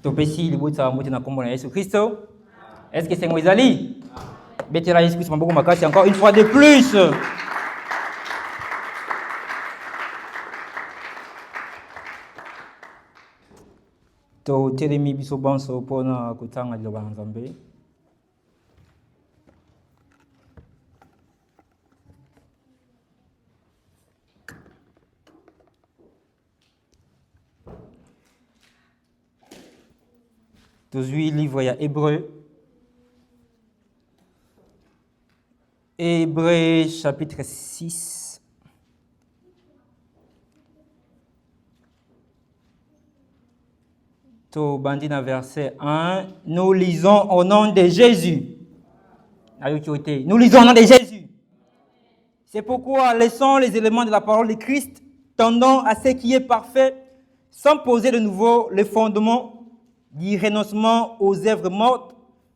Topesi libota mbote na kombo na Yesu Kristo. Est-ce que c'est Moïsali? Betela Yesu Kristo maboko makasi encore une fois de plus. To telemi biso banso pona kutanga liloba na Nzambe. Tozui livre ya Hébreu. Hébreu chapitre 6. To bandina verset 1. Nous lisons au nom de Jésus. Nous lisons au nom de Jésus. C'est pourquoi laissons les éléments de la parole de Christ tendant à ce qui est parfait, sans poser de nouveau les fondements du renoncement aux œuvres mortes,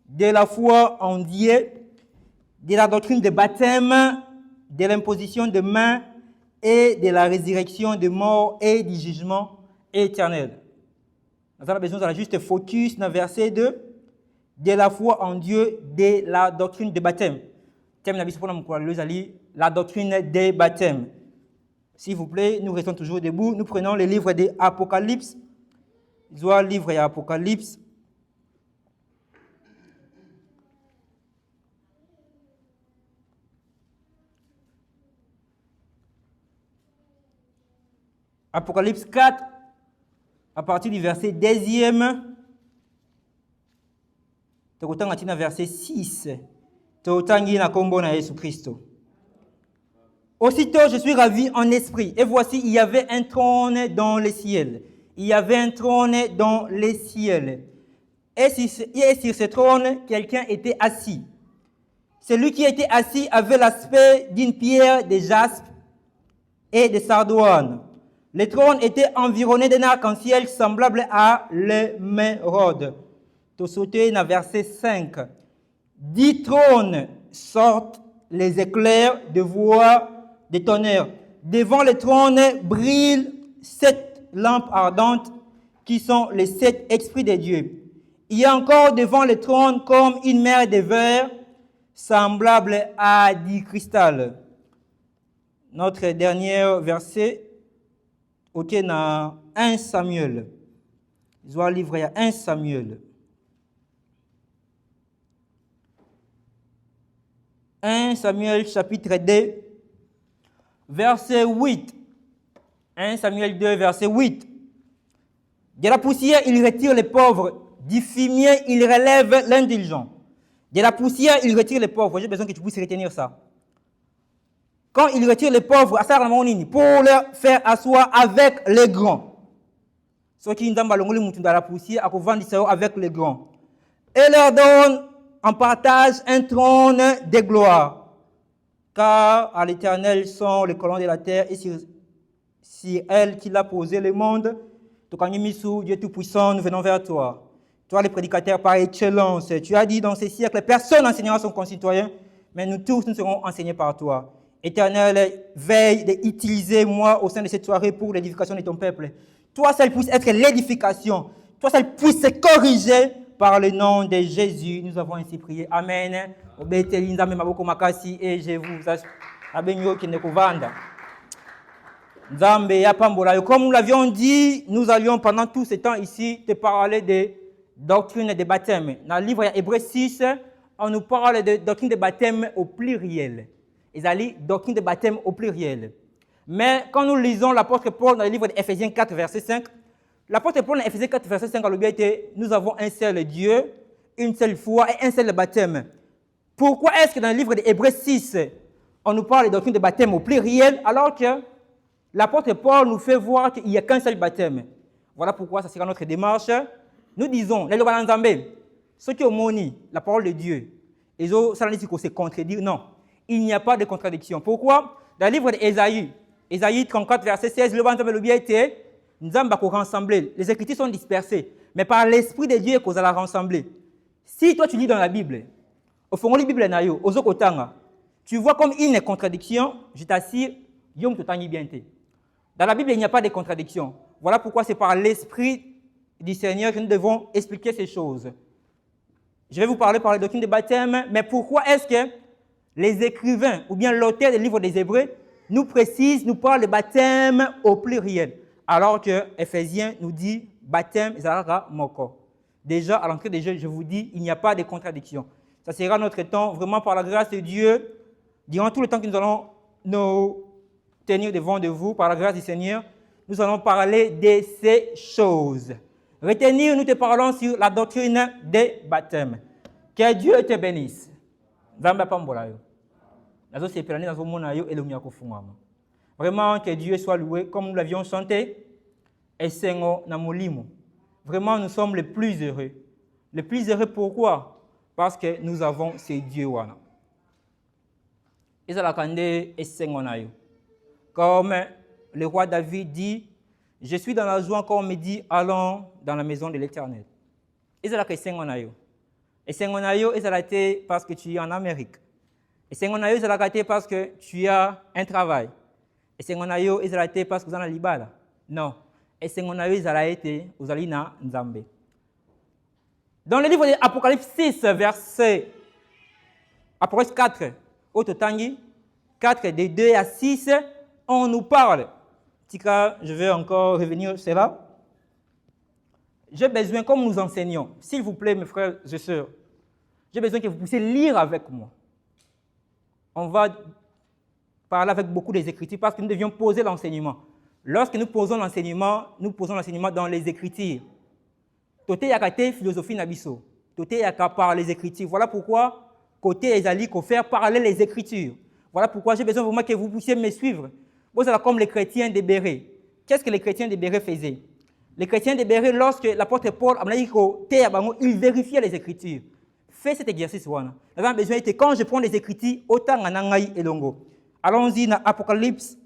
de la foi en Dieu, de la doctrine de baptême, de l'imposition de mains et de la résurrection des morts et du jugement éternel. Nous avons besoin de juste focus dans le verset 2, de la foi en Dieu, de la doctrine de baptême. La doctrine des baptêmes. S'il vous plaît, nous restons toujours debout. Nous prenons le livre de Apocalypse. Soit livre et Apocalypse. Apocalypse 4, à partir du verset 2e, verset 6. Aussitôt, je suis ravi en esprit, et voici, il y avait un trône dans le ciel. Il y avait un trône dans les ciels. Et sur ce trône, quelqu'un était assis. Celui qui était assis avait l'aspect d'une pierre de jaspe et de sardoine. Le trône était environné d'un arc-en-ciel semblable à l'émeraude. Tout sauté dans verset 5. 10 trônes sortent les éclairs de voix de tonnerre. Devant le trône brillent 7 lampes ardentes qui sont les 7 esprits de Dieu. Il y a encore devant le trône comme une mer de verre semblable à du cristal. Notre dernier verset, ok, dans 1 Samuel. Je dois livrer à 1 Samuel. 1 Samuel chapitre 2, verset 8. 1 Samuel 2, verset 8. De la poussière, il retire les pauvres. Du fumier, il relève l'indulgent. De la poussière, il retire les pauvres. J'ai besoin que tu puisses retenir ça. Quand il retire les pauvres, pour leur faire asseoir avec les grands. Ceux qui n'ont pas la poussière, avec les grands. Et leur donne en partage un trône de gloire. Car à l'Éternel sont les colonnes de la terre et sur elle qu'il a posé le monde. Dieu Tout-Puissant, nous venons vers toi. Toi, le prédicateur par excellence, tu as dit dans ces siècles, personne n'enseignera son concitoyen, mais nous tous, nous serons enseignés par toi. Éternel, veille d'utiliser moi au sein de cette soirée pour l'édification de ton peuple. Toi seul puisse être l'édification. Toi seul puisse se corriger par le nom de Jésus. Nous avons ainsi prié. Amen. Et je vous assure. Comme nous l'avions dit, nous allions pendant tout ce temps ici te parler de doctrine de baptême. Dans le livre Hébreu 6, on nous parle de doctrine de baptême au pluriel. Ils allaient doctrine de baptême au pluriel. Mais quand nous lisons l'apôtre Paul dans le livre d'Éphésiens 4, verset 5, l'apôtre Paul dans Éphésiens 4, verset 5 a bien été, nous avons un seul Dieu, une seule foi et un seul baptême. Pourquoi est-ce que dans le livre d'Hébreu 6, on nous parle de doctrine de baptême au pluriel alors que l'apôtre Paul nous fait voir qu'il n'y a qu'un seul baptême? Voilà pourquoi ça sera notre démarche. Nous disons, les lois d'Anzambé, ceux qui ont moni la parole de Dieu, ils ont ça dit qu'on se contredire. Non, il n'y a pas de contradiction. Pourquoi? Dans le livre d'Ésaïe, Ésaïe 34, verset 16, le Banzambé le bien été, nous avons rassembler. Les Écritures sont dispersées, mais par l'Esprit de Dieu qu'on a rassembler. Si toi tu lis dans la Bible, au fond de la Bible, tu vois comme une contradiction, je t'assure, Yom Totangi bien été. Dans la Bible, il n'y a pas de contradiction. Voilà pourquoi c'est par l'Esprit du Seigneur que nous devons expliquer ces choses. Je vais vous parler par la doctrine du baptême, mais pourquoi est-ce que les écrivains ou bien l'auteur des livres des Hébreux nous précise, nous parle de baptême au pluriel, alors que Éphésiens nous dit baptême Zarara Moko. Déjà, à l'entrée des jeux, je vous dis, il n'y a pas de contradiction. Ça sera notre temps, vraiment par la grâce de Dieu, durant tout le temps que nous allons nous tenir devant de vous, par la grâce du Seigneur, nous allons parler de ces choses. Retenir, nous te parlons sur la doctrine des baptêmes. Que Dieu te bénisse. Vraiment, que Dieu soit loué, comme nous l'avions chanté. Et Seigneur Namolimo. Vraiment, nous sommes les plus heureux. Les plus heureux pourquoi? Parce que nous avons ces dieux. Comme le roi David dit, je suis dans la joie quand on me dit, allons dans la maison de l'Éternel. Et c'est parce que tu es en Amérique. Et c'est parce que tu as un travail. Et c'est parce que vous en avez libala. Non. Et c'est vous allez na Nzambe. Dans le livre de Apocalypse 6, verset Apocalypse 4, au Totangi, 4, de 2 à 6, on nous parle. Tika, je vais encore revenir sur cela. J'ai besoin, comme nous enseignons, s'il vous plaît, mes frères et sœurs, j'ai besoin que vous puissiez lire avec moi. On va parler avec beaucoup des Écritures parce que nous devions poser l'enseignement. Lorsque nous posons l'enseignement dans les Écritures. Toté yakate philosophie nabiso. Toté yaka par les Écritures. Voilà pourquoi, côté Ezali, qu'on fait parler les Écritures. Voilà pourquoi j'ai besoin vraiment que vous puissiez me suivre. Vous êtes comme les chrétiens de Béret. Qu'est-ce que les chrétiens de Béret faisaient? Les chrétiens de Béret, lorsque l'apôtre Paul a dit qu'il vérifiait les Écritures. Fais cet exercice. Nous avons besoin de quand je prends les Écritures, autant en angaï et longo. Allons-y dans Apocalypse,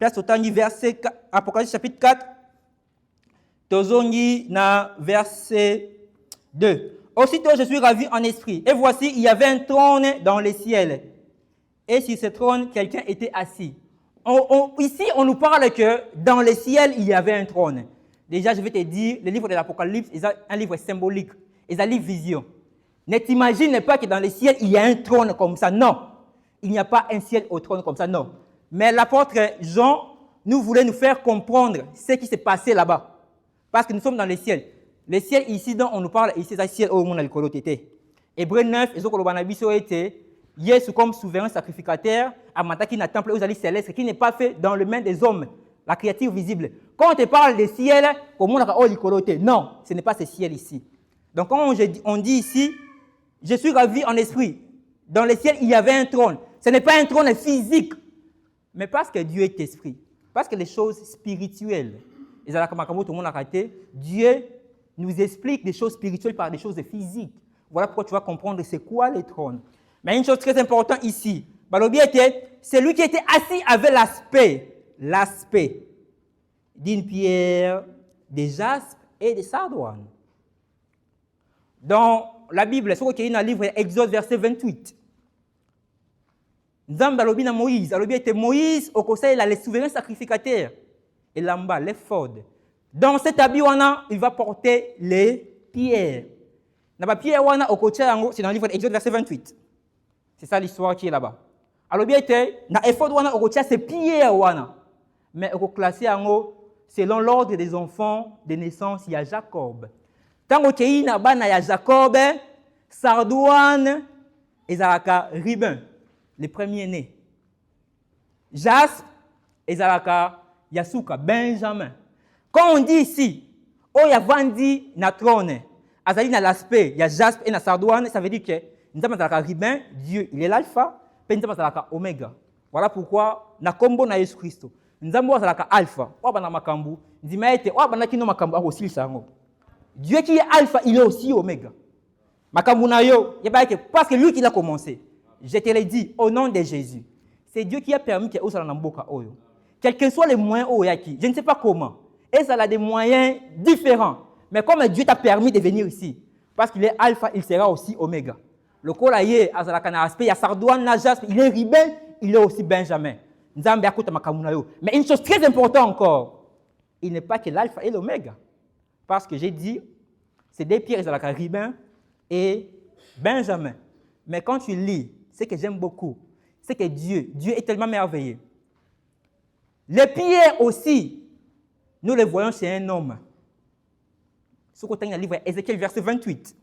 verset Apocalypse chapitre 4. Tozongi na verset 2. Aussitôt je suis ravi en esprit. Et voici, il y avait un trône dans les ciels. Et sur ce trône, quelqu'un était assis. Ici, on nous parle que dans les ciels, il y avait un trône. Déjà, je vais te dire, le livre de l'Apocalypse est un livre symbolique. C'est un livre vision. Ne t'imagine pas que dans les ciels, il y a un trône comme ça. Non. Il n'y a pas un ciel au trône comme ça. Non. Mais l'apôtre Jean nous voulait nous faire comprendre ce qui s'est passé là-bas. Parce que nous sommes dans les ciels. Les ciels ici dont on nous parle, ici, c'est le ciel où on a le colo tété. Hébreux 9, ils ont été Jésus comme souverain sacrificateur, à Mataki na temple aux alliés célestes, qui n'est pas fait dans le main des hommes, la créature visible. Quand on te parle des ciels, comme on a le colo tété, non, ce n'est pas ce ciel ici. Donc quand on dit ici, je suis ravi en esprit. Dans les ciels, il y avait un trône. Ce n'est pas un trône physique, mais parce que Dieu est esprit. Parce que les choses spirituelles, Dieu nous explique des choses spirituelles par des choses physiques. Voilà pourquoi tu vas comprendre c'est quoi les trônes. Mais une chose très importante ici, celui qui était assis avait l'aspect d'une pierre, de jaspe et de sardoine. Dans la Bible, c'est qu'il y a un livre Exode verset 28. Moïse, au conseil, il a les souverains sacrificateurs. Et là-bas, l'éphod. Dans cet habit, il va porter les pierres. C'est dans le livre d'Exode, verset 28. C'est ça l'histoire qui est là-bas. Alors, bien, dans l'éphod, c'est pierres. Mais on classé selon l'ordre des enfants de naissance, il y a Jacob. Tant que il y a Jacob, Sardouane et Zaraka Ribin, les premiers-nés. Jaspe et Zaraka Yasuka, Benjamin. Quand on dit ici, oh, il y a Vandi na trône, Azali na l'aspect, il y a Jaspe et na Sardouane, ça veut dire que nous avons Ribin, Dieu, il est l'alpha, puis nous avons Oméga. Voilà pourquoi, na combo na Jésus Christ, nous avons alpha, ou na makambu, Dimaete, ou na kino makambu, aussi sango. Dieu qui est alpha, il est aussi oméga. Makambu na yo, parce que lui qui l'a commencé. Je te l'ai dit, au nom de Jésus. C'est Dieu qui a permis que Osala Namboka Oyo. Quels que soient les moyens Oyaki, je ne sais pas comment. Et ça a des moyens différents. Mais comme Dieu t'a permis de venir ici, parce qu'il est alpha, il sera aussi oméga. Le Kolaye, Azalakana aspect, il y a Sardouane, Najas, il est Ribin, il est aussi Benjamin. Mais une chose très importante encore, il n'est pas que l'alpha et l'oméga. Parce que j'ai dit, c'est des pierres à la Caribin et Benjamin. Mais quand tu lis, ce que j'aime beaucoup, c'est que Dieu est tellement merveilleux. Les pierres aussi, nous les voyons chez un homme. Ce qu'on a dans le livre Ézéchiel, verset 28.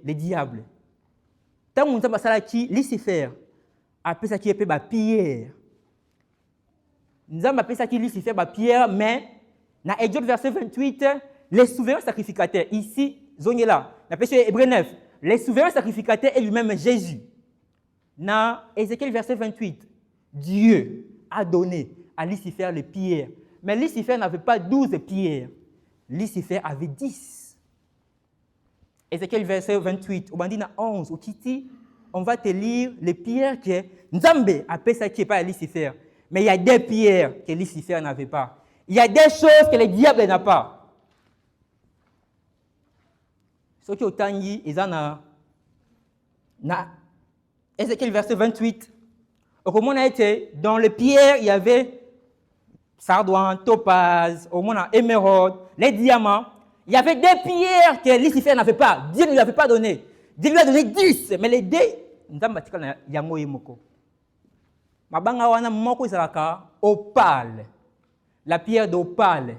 Les diables. Tant que nous avons Lucifer, après ça qui est pierre. Nous avons appelé ça qui Lucifer, pierre, mais dans Exode verset 28, les souverains sacrificateurs, ici, zone là, dans Hébreu 9, les souverains sacrificateurs est lui-même Jésus. Dans Ézéchiel verset 28, Dieu a donné à Lucifer les pierres. Mais Lucifer n'avait pas 12 pierres. Lucifer avait 10. Ézéchiel verset 28, au bandit 11, au Kiti, on va te lire les pierres que Nzambe appelle ça qui n'est pas Lucifer. Mais il y a des pierres que Lucifer n'avait pas. Il y a des choses que le diable n'a pas. Ce qui est au Tangi, ils en ont. Ézéchiel verset 28. Comment on a été dans les pierres, il y avait sardoine, topaz, au moins émeraude, les diamants. Il y avait des pierres que Lucifer n'avait pas. Dieu ne lui avait pas donné. Dieu lui a donné 10. Mais les deux, nous avons bâti yango yemoko. Mabanga wana moko izalaka opale. La pierre d'opale.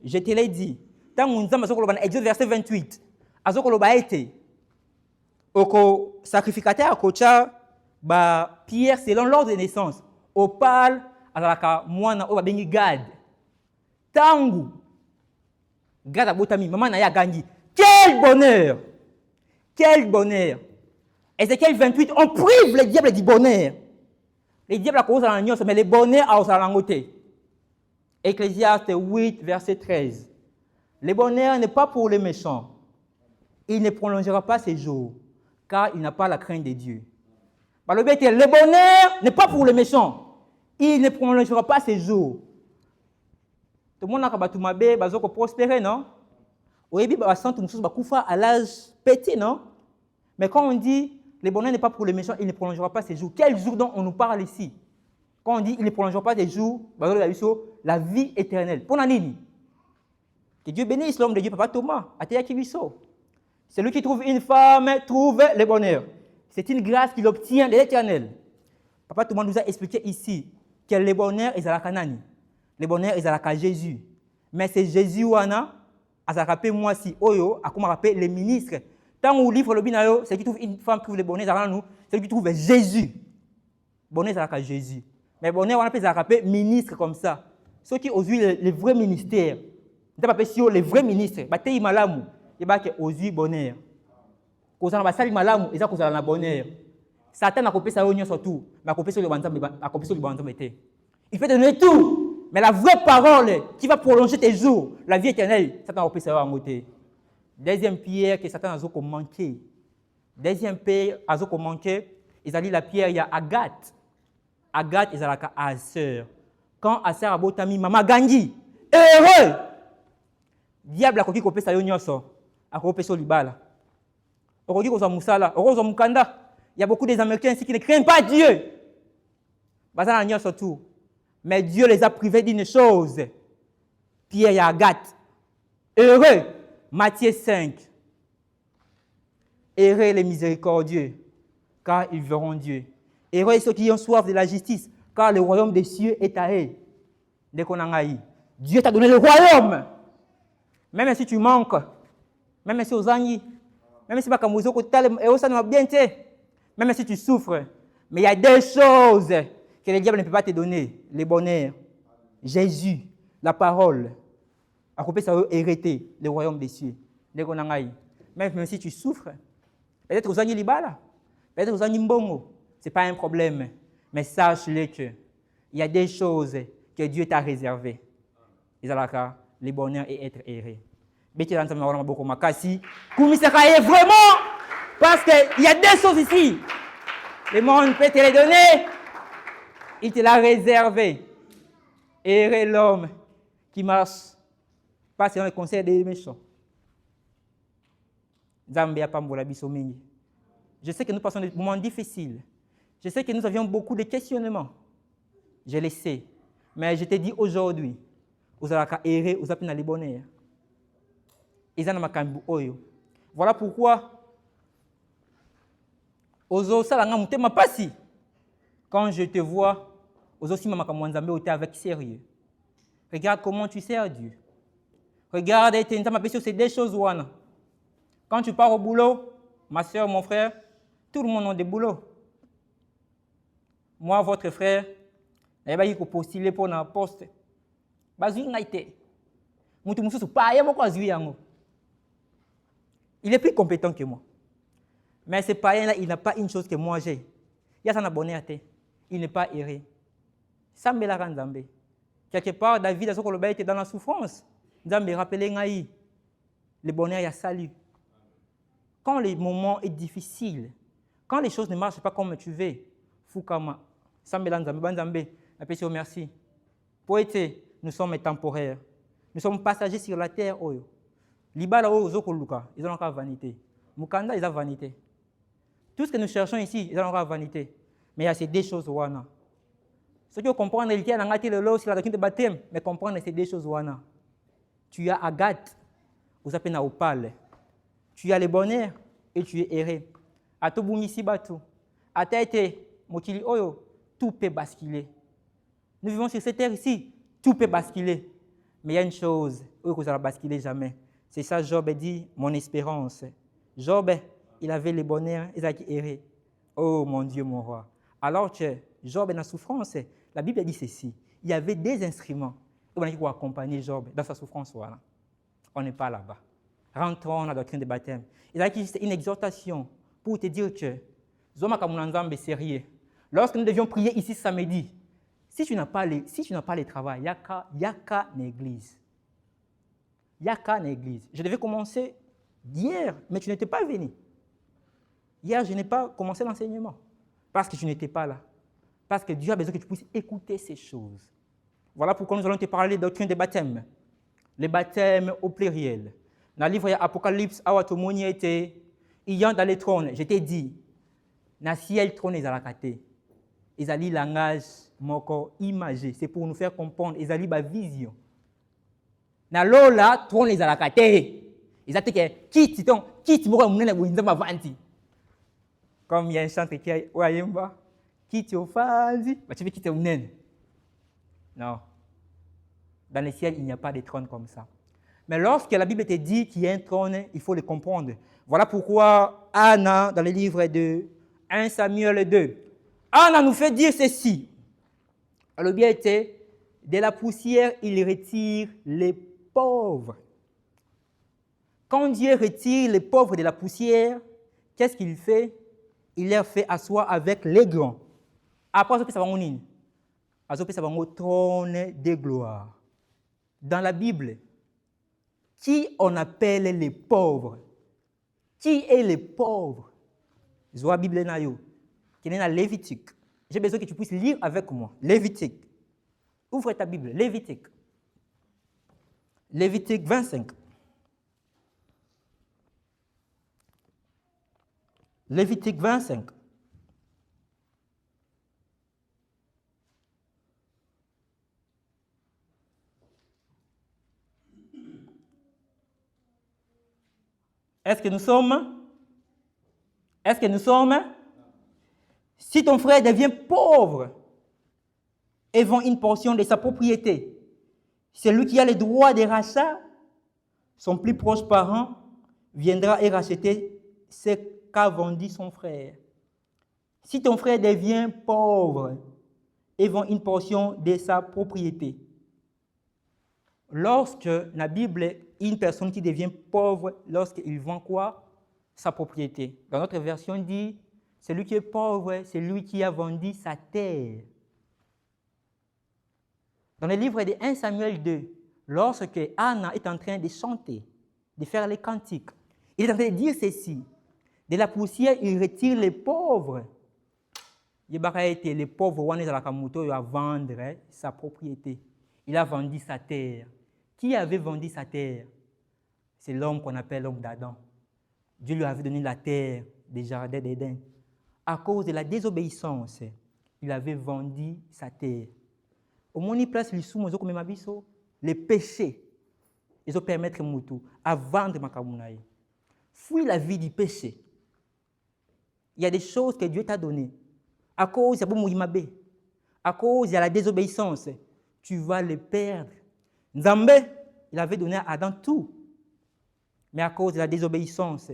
Je te l'ai dit. Tant que nous avons dans Exode verset 28, azokoloba été oko sacrificateur akocha ba pierre selon l'ordre de naissance. Opale azalaka mwana oba bengi Gad. Tangu Gad abotami maman na ya gangi. Quel bonheur! Quel bonheur! Ézéchiel 28, on prive les diables du bonheur. Les diables cause à l'agneau, mais les bonheurs à l'angoté. Ecclésiaste 8, verset 13. Le bonheur n'est pas pour les méchants. Il ne prolongera pas ses jours, car il n'a pas la crainte de Dieu. Le bonheur n'est pas pour les méchants. Il ne prolongera pas ses jours. Tout le monde a prospérer, non? Au début, à l'âge petit, non? Mais quand on dit le bonheur n'est pas pour les méchants, il ne prolongera pas ses jours. Quel jour dont on nous parle ici? Quand on dit il ne prolongera pas des jours, la vie éternelle. Pour Nanini. Que Dieu bénisse l'homme de Dieu, Papa Thomas. Celui qui trouve une femme trouve le bonheur. C'est une grâce qu'il obtient de l'éternel. Papa Thomas nous a expliqué ici que le bonheur est à la Canani. Le bonheur est à la Jésus. Mais c'est Jésus wana, à sa rappel moi si oyo, à comment rappeler les ministres. Tant qu'on livre le binayo, celui qui trouve une femme trouve le bonheur à nous, celui qui trouve Jésus. Bonheur c'est à la Jésus. Mais bonheur on appelle ça rappeler ministre comme ça. Ceux qui osent les vrais ministères. On appelle ça les vrais ministres. Batei malamu, il va que osent bonheur. Quand on va salir malamu, ils ont causé la bonheur. Satan a coupé ça au surtout, mais a coupé sur le bantam été. Il peut donner tout. Mais la vraie parole qui va prolonger tes jours, la vie éternelle, Satan a coupé ça en côté. Deuxième pierre que Satan a manqué. Deuxième pierre a manqué, ils ont dit la pierre, il y a Agathe. Agathe, ils ont dit Aser. Quand Aser a botami, Mama Gandhi, heureux! Diable a coupé ça au nyoso, a coupé sur l'ibala. Il y a beaucoup des Américains ici qui ne craignent pas Dieu. Mais Dieu les a privés d'une chose. Pierre et Agathe. Heureux. Matthieu 5. Heureux les miséricordieux, car ils verront Dieu. Heureux ceux qui ont soif de la justice, car le royaume des cieux est à eux. Dieu t'a donné le royaume. Même si tu manques, même si aux amis, même si même si tu souffres, mais il y a des choses que le diable ne peut pas te donner. Le bonheur, Jésus, la parole, à couper ça hériter le royaume des cieux. Même si tu souffres, peut-être aux amis libala, peut-être aux amis mbongo, ce n'est pas un problème. Mais sache-le que il y a des choses que Dieu t'a réservées. Le bonheur et être erré. Vraiment, parce qu'il y a des choses ici. Le monde peut te les donner. Il te l'a réservé. Errer l'homme qui marche pas selon le conseil des méchants. Je sais que nous passons des moments difficiles. Je sais que nous avions beaucoup de questionnements. Je le sais. Mais je te dis aujourd'hui, vous allez errer, vous allez le bonheur. Ils ont makambu oyo. Voilà pourquoi Ozo salanga mutema pasi. Quand je te vois, Ozo si mama kamwanzambe ote avec sérieux. Regarde comment tu sers Dieu. Regarde, c'est des choses wana. Quand tu pars au boulot, ma soeur, mon frère, tout le monde a des boulots. Moi, votre frère, il va postuler pour un poste. Il est plus compétent que moi. Mais ce païen-là, il n'a pas une chose que moi j'ai. Il y a son abonné. Il n'est pas erré. Ça me l'a rendu. Quelque part, David, était dans la souffrance. Nzambe rappelé le bonheur, il y a salut. Quand le moment est difficile, quand les choses ne marchent pas comme tu veux, Fukama, Sambela Nzambe, Banzambe, appelle merci. Poète, nous sommes temporaires. Nous sommes passagers sur la terre. Libala Zokoluka, ils ont encore vanité. Mukanda, ils ont vanité. Tout ce que nous cherchons ici, ils ont encore vanité. Mais il y a ces deux choses. Ce que comprendre, il y a le lot sur la doctrine de baptême, mais comprendre ces deux choses. Tu as Agathe, vous appelez na opale. Tu as le bonheur et tu es erré. À tout boumisi batou. À tête, mokili oyo, tout peut basculer. Nous vivons sur cette terre ici, tout peut basculer. Mais il y a une chose, que vous allez basculer jamais. C'est ça, Job dit, mon espérance. Job, il avait le bonheur, il a erré. Oh mon Dieu, mon roi. Alors que Job est dans la souffrance, la Bible dit ceci. Il y avait des instruments qui vont accompagner Job dans sa souffrance. Voilà. On n'est pas là-bas. Rentrons dans la doctrine de baptême. Il y a une exhortation pour te dire que Zoma Kamunanzambe est sérieux. Lorsque nous devions prier ici samedi, si tu n'as pas le travail, il n'y a qu'à l'église. Il n'y a qu'à l'église. Je devais commencer hier, mais tu n'étais pas venu. Hier, je n'ai pas commencé l'enseignement parce que tu n'étais pas là. Parce que Dieu a besoin que tu puisses écouter ces choses. Voilà pourquoi nous allons te parler de la doctrine des baptêmes. Les baptêmes au pluriel. Dans le livre Apocalypse, il y a dans les trônes, je t'ai dit, dans le ciel, trône est à la cate. Ils ont le langage moko imagé. C'est pour nous faire comprendre. Ils ont la vision. Dans l'eau, trône est à la cate. Ils ont dit que quitte, comme il y a un chant qui est Oyemba, quitte au fanzi, tu veux quitter au nène. Non. Dans le ciel, il n'y a pas de trône comme ça. Mais lorsque la Bible te dit qu'il y a un trône, il faut le comprendre. Voilà pourquoi Anna, dans le livre de 1 Samuel 2, Anna nous fait dire ceci. Le bien était, de la poussière, il retire les pauvres. Quand Dieu retire les pauvres de la poussière, qu'est-ce qu'il fait? Il les fait asseoir avec les grands. Après, ça va au trône de gloire. Dans la Bible, qui on appelle les pauvres? Qui est les pauvres? Je vois la Bible qui est dans Lévitique. J'ai besoin que tu puisses lire avec moi. Lévitique. Ouvre ta Bible. Lévitique. Lévitique 25. Lévitique 25. Est-ce que nous sommes? Si ton frère devient pauvre et vend une portion de sa propriété, celui qui a le droit de rachat, son plus proche parent, viendra et racheter ce qu'a vendu son frère. Si ton frère devient pauvre et vend une portion de sa propriété, lorsque la Bible, une personne qui devient pauvre, lorsqu'il vend quoi? Sa propriété. Dans notre version, dit, celui qui est pauvre, c'est lui qui a vendu sa terre. Dans le livre de 1 Samuel 2, lorsque Anna est en train de chanter, de faire les cantiques, il est en train de dire ceci. De la poussière, il retire les pauvres. Il a été les pauvres, il a vendre sa propriété. Il a vendu sa terre. Qui avait vendu sa terre? C'est l'homme qu'on appelle l'homme d'Adam. Dieu lui avait donné la terre des jardins d'Éden. À cause de la désobéissance, il avait vendu sa terre. Au moins, il place les sous, comme Mabiso. les péchés. Ils ont permettre Moutou à vendre Makamunaï. Fuis la vie du péché. Il y a des choses que Dieu t'a données. À cause de Mouimabé, à cause de la désobéissance, tu vas les perdre. Nzambé, il avait donné à Adam tout. Mais à cause de la désobéissance,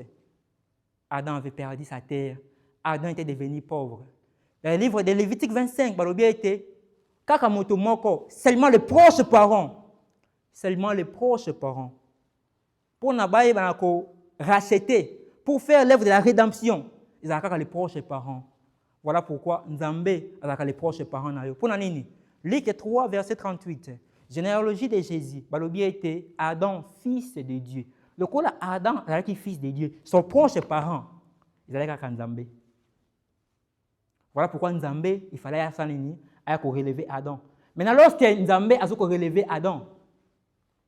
Adam avait perdu sa terre. Adam était devenu pauvre. Dans le livre de Lévitique 25, Balobia était Kakamoto Moko, seulement les proches parents. Seulement les proches parents. Pour Nabaye racheter, pour faire l'œuvre de la rédemption, ils ont les proches parents. Voilà pourquoi Nzambé a les proches parents. Pour Nanini, Luc 3, verset 38. Généalogie de Jésus, Balobia était Adam, fils de Dieu. Le coup là, Adam, qui fils de Dieu, son proche parent, ils allaient à Nzambé. Voilà pourquoi Nzambé, il fallait relever Adam. Maintenant, lorsque Nzambé a relevé Adam,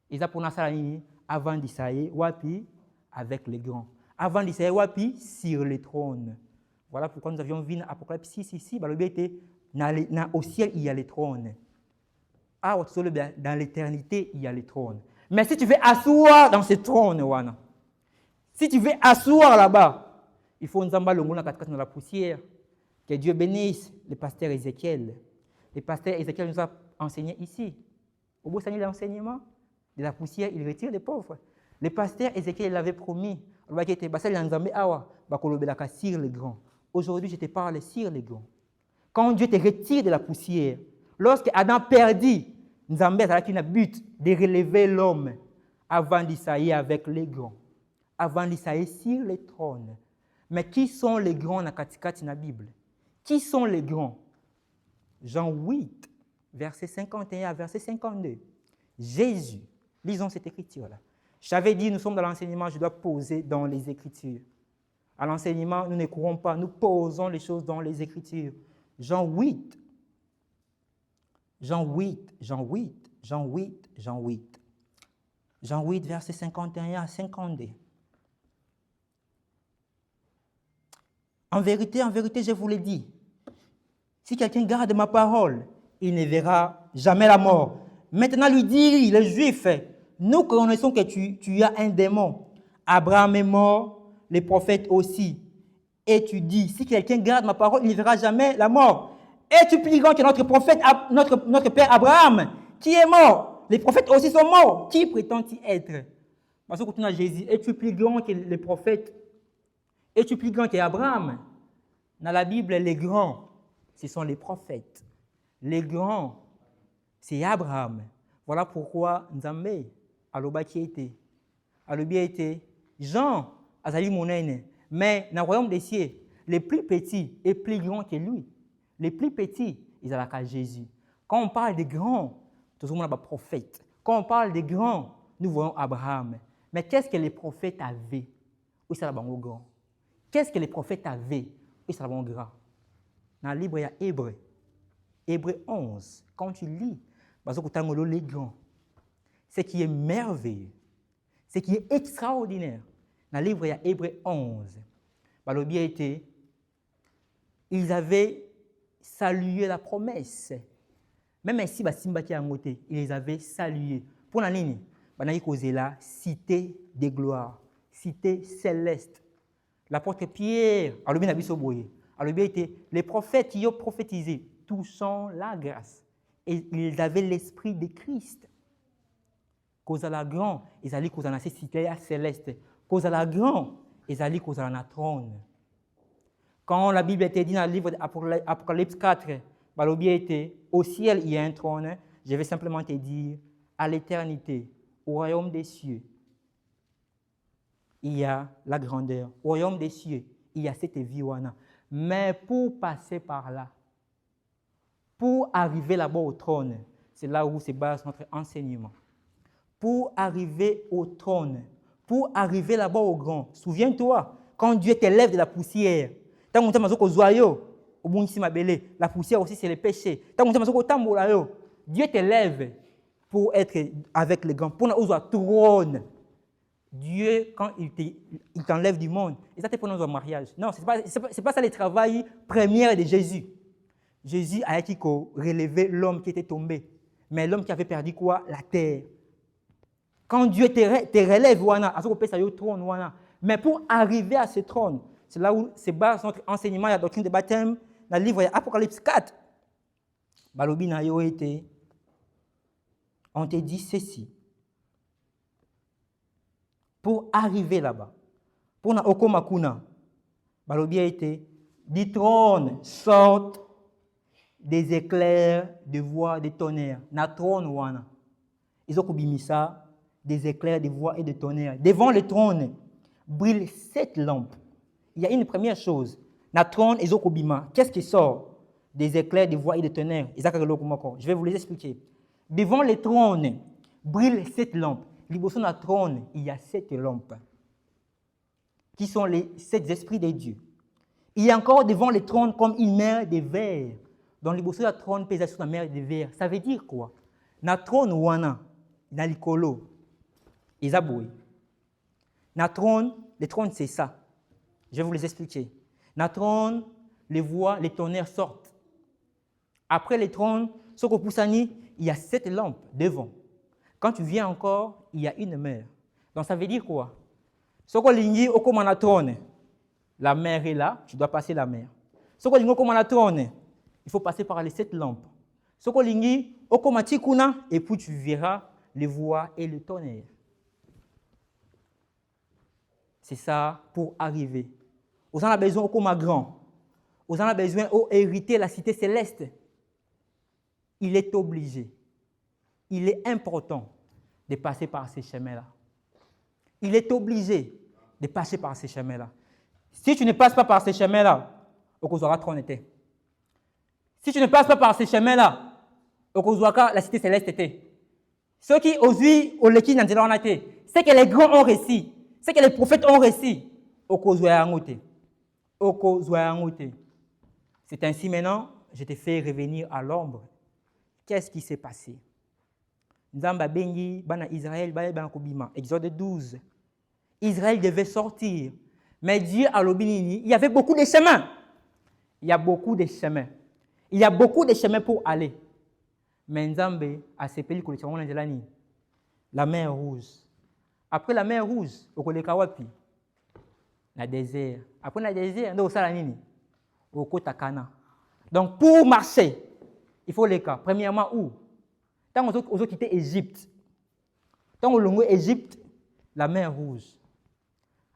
il a pour Nassalani avant d'Israël, Wapi, avec les grands. Avant d'Israël, Wapi, sur le trône. Voilà pourquoi nous avions vu dans Apocalypse 6 ici, au ciel, il y a les trônes. Dans l'éternité, il y a les trônes. Mais si tu veux asseoir dans ce trône, si tu veux asseoir là-bas, il faut Nzamba Longola dans la poussière. Que Dieu bénisse le pasteur Ézéchiel. Le pasteur Ézéchiel nous a enseigné ici. Au bout de l'enseignement, de la poussière, il retire les pauvres. Le pasteur Ézéchiel l'avait promis. Sur les grands. Aujourd'hui, je te parle sur les grands. Quand Dieu te retire de la poussière, lorsque Adam perdit, Nzambé a un but de relever l'homme avant d'Isaïe avec les grands. Avant d'Isaïe sur les trônes. Mais qui sont les grands dans la Bible? Qui sont les grands? Jean 8, verset 51 à verset 52. Jésus, lisons cette écriture-là. J'avais dit, nous sommes dans l'enseignement, je dois poser dans les Écritures. À l'enseignement, nous ne courons pas, nous posons les choses dans les Écritures. Jean 8, Jean 8, Jean 8, Jean 8, Jean 8. Jean 8, verset 51 à 52. En vérité, je vous l'ai dit, si quelqu'un garde ma parole, il ne verra jamais la mort. Maintenant, lui dit, les Juifs, nous connaissons que tu as un démon. Abraham est mort, les prophètes aussi. Et tu dis, si quelqu'un garde ma parole, il ne verra jamais la mort. Es-tu plus grand que notre prophète, notre père Abraham, qui est mort? Les prophètes aussi sont morts. Qui prétend-il être? Parce que tu as Jésus, es-tu plus grand que les prophètes? Es-tu plus grand qu'Abraham? Dans la Bible, les grands, ce sont les prophètes. Les grands, c'est Abraham. Voilà pourquoi Nzambé, Alobaki était. Alobi était Jean, Azali Mounene. Mais dans le royaume des cieux, les plus petits et plus grands que lui. Les plus petits, ils ont la Jésus. Quand on parle des grands, tout le monde a des prophètes. Quand on parle des grands, nous voyons Abraham. Mais qu'est-ce que les prophètes avaient? Oui, ça va au grand. Qu'est-ce que les prophètes avaient? Oui, ça va au grand. Dans le livre, il y a Hébreu. Hébreu 11. Quand tu lis, les grands, ce qui est merveilleux, ce qui est extraordinaire, dans le livre, il y a Hébreu 11. Ils avaient salué la promesse. Même si ils les avaient salués. Pour la ligne, ils la cité de gloire, cité céleste. L'apôtre Pierre, les prophètes qui ont prophétisé, touchant la grâce. Et ils avaient l'esprit de Christ. Cause à la grande, ils allaient cause à la cité céleste. Cause à la grande, ils allaient cause à la trône. Quand la Bible était dit dans le livre d'Apocalypse 4, au ciel il y a un trône, je vais simplement te dire, à l'éternité, au royaume des cieux, il y a la grandeur. Au royaume des cieux, il y a cette vie. Mais pour passer par là, pour arriver là-bas au trône, c'est là où se base notre enseignement. Pour arriver au trône, pour arriver là-bas au grand, souviens-toi, quand Dieu t'élève de la poussière, la poussière aussi c'est le péché. Dieu t'élève pour être avec les grands, pour nous avoir trône. Dieu, quand il t'enlève du monde, et ça c'est pour notre mariage. Non, ce n'est pas ça le travail premier de Jésus. Jésus a été relevé l'homme qui était tombé. mais l'homme qui avait perdu quoi? La terre. Quand Dieu te relève, à ce qu'on peut s'arriver au trône, mais pour arriver à ce trône, c'est là où se base notre enseignement, la doctrine de baptême, dans le livre Apocalypse 4. Balobi na yo été, on te dit ceci. Pour arriver là-bas, pour na okomakuna, Balobi a été, du trône sortent des éclairs de voix de tonnerre. Na trône wana. Ils ont kubimisa des éclairs de voix et de tonnerre. Devant le trône brillent 7 lampes. Il y a une première chose. Na trône ils ont kubima. Qu'est-ce qui sort? Des éclairs de voix et de tonnerre. Je vais vous les expliquer. Devant le trône brillent 7 lampes. Liboso na trône, il y a 7 lampes. Qui sont les 7 esprits de Dieu. Il y a encore devant le trône comme une mer de verre. Dans le bosso, la trône pèse sur la mer de verre. Ça veut dire quoi? Na trône wana, na likolo, isaboui. Na trône, le trône c'est ça. Je vais vous les expliquer. Na trône, les voix, les tonnerres sortent. Après les trônes, soko poussani, il y a 7 lampes devant. Quand tu viens encore, il y a une mer. Donc ça veut dire quoi? Soko lingi okoma na trône. La mer est là, tu dois passer la mer. Soko lingi okoma na trône. Il faut passer par les 7 lampes. Soko lingi okoma tikuna et puis tu verras les voix et le tonnerre. C'est ça pour arriver. Vous en avez besoin okoma grand. Vous en avez besoin au hériter la cité céleste. Il est obligé. Il est important de passer par ces chemins-là. Il est obligé de passer par ces chemins-là. Si tu ne passes pas par ces chemins-là, tu auras trop été. Si tu ne passes pas par ces chemins-là, la cité céleste était. Ceux qui osent au leki n'anzela été, c'est que les grands ont réussi, c'est que les prophètes ont réussi. C'est ainsi maintenant, je te fais revenir à l'ombre. Qu'est-ce qui s'est passé? Nzamba bengi bana Israël bana kubima. Exode 12. Israël devait sortir, mais Dieu a l'obéni. Il y avait beaucoup de chemins. Il y a beaucoup de chemins. Il y a beaucoup de chemins pour aller. Mais Nzambe a ces pays la mer Rouge. Après la mer Rouge, au Kolekawapi, le désert. Après le désert, on a nini au Kotakana. Donc pour marcher, il faut les cas. Premièrement, où? Tant qu'on a quitté Égypte. Tant qu'on a Égypte, la mer Rouge.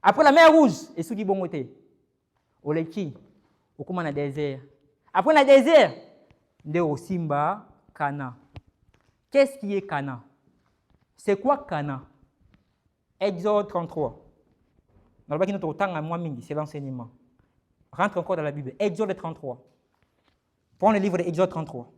Après la mer Rouge, et ce qui est bon côté, au Leki, au comment le désert. Après le désert, on est au Simba, Cana. Qu'est-ce qui est Cana? C'est quoi Cana? Exode 33. Dans le notre temps à moi, c'est l'enseignement. Rentre encore dans la Bible. Exode 33. Prends le livre de Exode 33.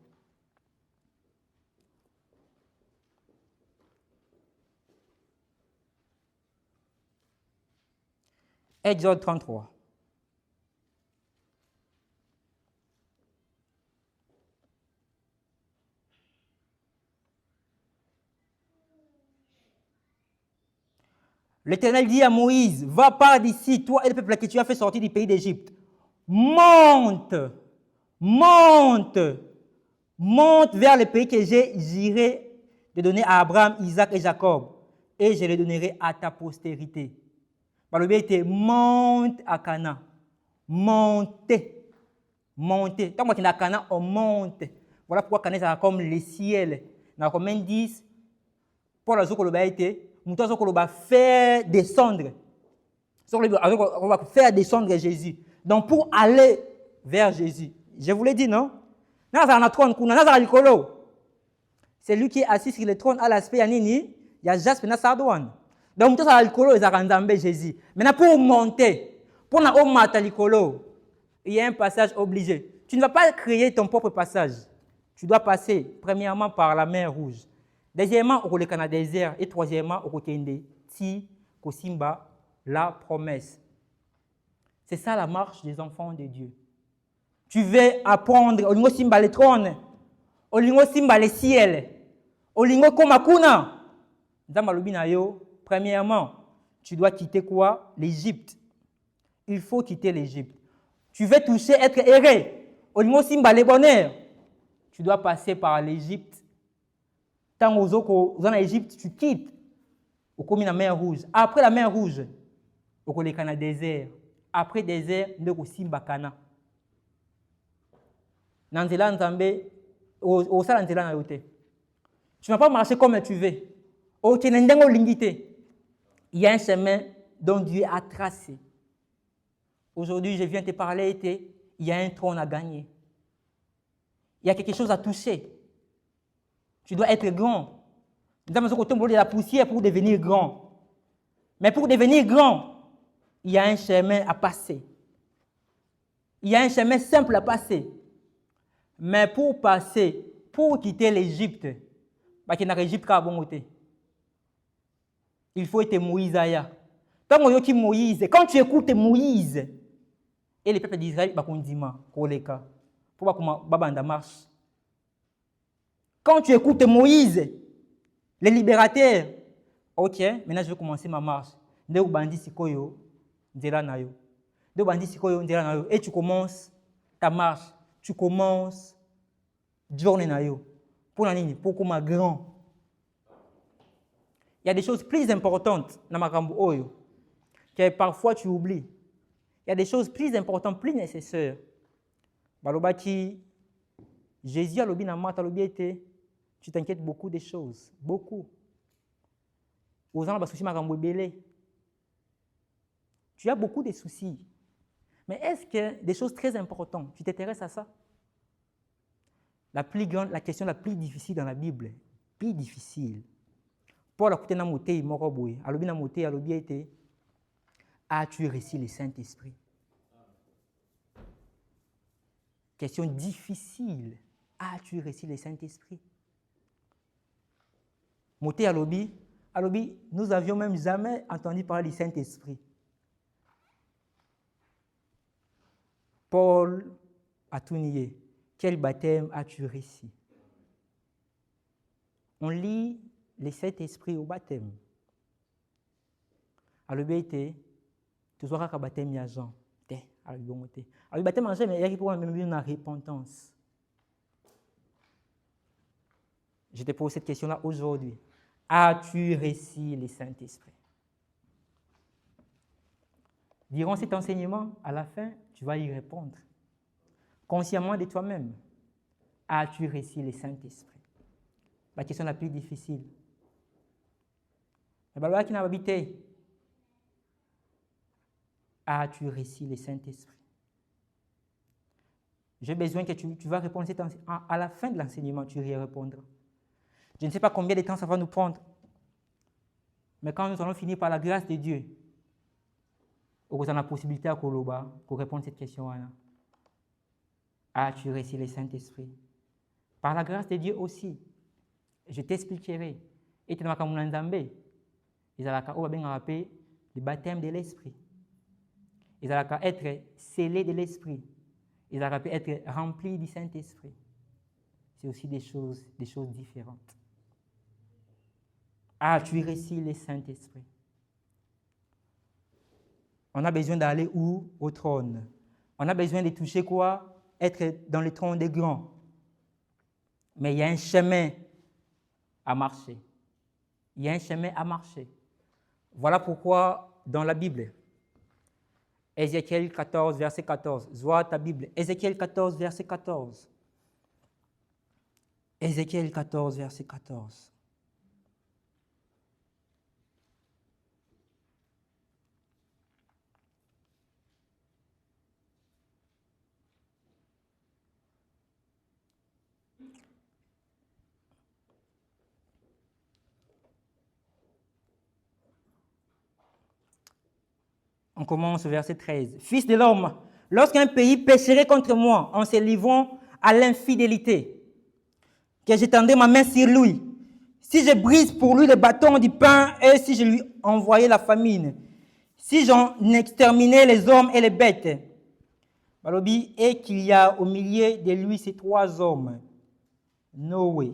Exode 33. L'Éternel dit à Moïse, va par d'ici, toi et le peuple que tu as fait sortir du pays d'Égypte. Monte, monte, monte vers le pays que j'irai de donner à Abraham, Isaac et Jacob, et je le donnerai à ta postérité. Par le bien était monte à Cana. Montez. Montez. Tant que tu es à Cana, on monte. Voilà pourquoi Cana c'est comme le ciel. Dans Romains 10, Paul a dit que le été, nous allons faire descendre. On va faire descendre Jésus. Donc pour aller vers Jésus, je vous l'ai dit, non? C'est lui qui est assis sur le trône à l'aspect Yanini, il y a Jasper Nassardouane. Donc, tout ça, Jésus. Maintenant, pour monter, pour il y a un passage obligé. Tu ne vas pas créer ton propre passage. Tu dois passer, premièrement, par la mer Rouge. Deuxièmement, au Canada désert. Et troisièmement, au Kende, Ti, Kosimba, la promesse. C'est ça la marche des enfants de Dieu. Tu veux apprendre au lingo Simba le trône, au lingo Simba le ciel, au lingo Komakuna. Premièrement, tu dois quitter quoi? L'Égypte. Il faut quitter l'Égypte. Tu veux toucher, être erré. Au niveau Simba, les bonheurs. Tu dois passer par l'Égypte. Tant aux autres, en Égypte, tu quittes. Au commis la mer Rouge. Après la mer Rouge, au Kolekana désert. Après désert, au Simbakana. Nanzela Nzambe, au Sala Nzela Nayote. Tu ne vas pas marcher comme tu veux. Au Kenendengo Lingite. Il y a un chemin dont Dieu a tracé. Aujourd'hui, je viens te parler, il y a un trône à gagner. Il y a quelque chose à toucher. Tu dois être grand. Nous avons de la poussière pour devenir grand. Mais pour devenir grand, il y a un chemin à passer. Il y a un chemin simple à passer. Mais pour passer, pour quitter l'Égypte, il faut être Moïse. Quand tu écoutes Moïse, et les peuples d'Israël, marche. Quand tu écoutes Moïse, le libérateur, ok, maintenant je vais commencer ma marche. Et tu commences ta marche. Tu commences journée nayo. Pour comment grand. Il y a des choses plus importantes dans ma oyo que parfois tu oublies. Il y a des choses plus importantes, plus nécessaires. Balobaki, Jésus a lobi na mata lobi été, tu t'inquiètes beaucoup des choses, beaucoup. Aux gens basushi makambo belé. Tu as beaucoup de soucis. Mais est-ce que des choses très importantes, tu t'intéresses à ça? La question la plus difficile dans la Bible, plus difficile. Paul a écouté na motei moko boye, alobi na motei alobi été, as-tu reçu le Saint-Esprit? Question difficile. As-tu reçu le Saint-Esprit? Motei alobi, nous n'avions même jamais entendu parler du Saint-Esprit. Paul a tout nié. Quel baptême as-tu reçu? On lit le Saint-Esprit au baptême. Alobi été, tu sois qu'à baptême ya Jean. Le baptême en Jean, mais il y a pour même une repentance. Je te pose cette question-là aujourd'hui. As-tu reçu le Saint-Esprit? Durant cet enseignement, à la fin, tu vas y répondre. Consciemment de toi-même. As-tu reçu le Saint-Esprit? La question la plus difficile. Qui n'a habité. As-tu reçu le Saint-Esprit? J'ai besoin que tu vas répondre à la fin de l'enseignement, tu y répondras. Je ne sais pas combien de temps ça va nous prendre. Mais quand nous allons finir par la grâce de Dieu, nous avons la possibilité à Koloba pour répondre à cette question. As-tu reçu le Saint-Esprit? Par la grâce de Dieu aussi, je t'expliquerai. Et tu n'as pas le baptême de l'Esprit. Ils allaient être scellés de l'Esprit. Ils allaient être remplis du Saint-Esprit. C'est aussi des choses différentes. As-tu reçu le Saint-Esprit? On a besoin d'aller où? Au trône. On a besoin de toucher quoi? Être dans le trône des grands. Mais il y a un chemin à marcher. Il y a un chemin à marcher. Voilà pourquoi dans la Bible, Ézéchiel 14, verset 14. Vois ta Bible. Ézéchiel 14, verset 14. Ézéchiel 14, verset 14. On commence au verset 13. Fils de l'homme, lorsqu'un pays pécherait contre moi en se livrant à l'infidélité, que j'étendais ma main sur lui, si je brise pour lui le bâton du pain et si je lui envoyais la famine, si j'en exterminais les hommes et les bêtes, et qu'il y a au milieu de lui ces trois hommes, Noé,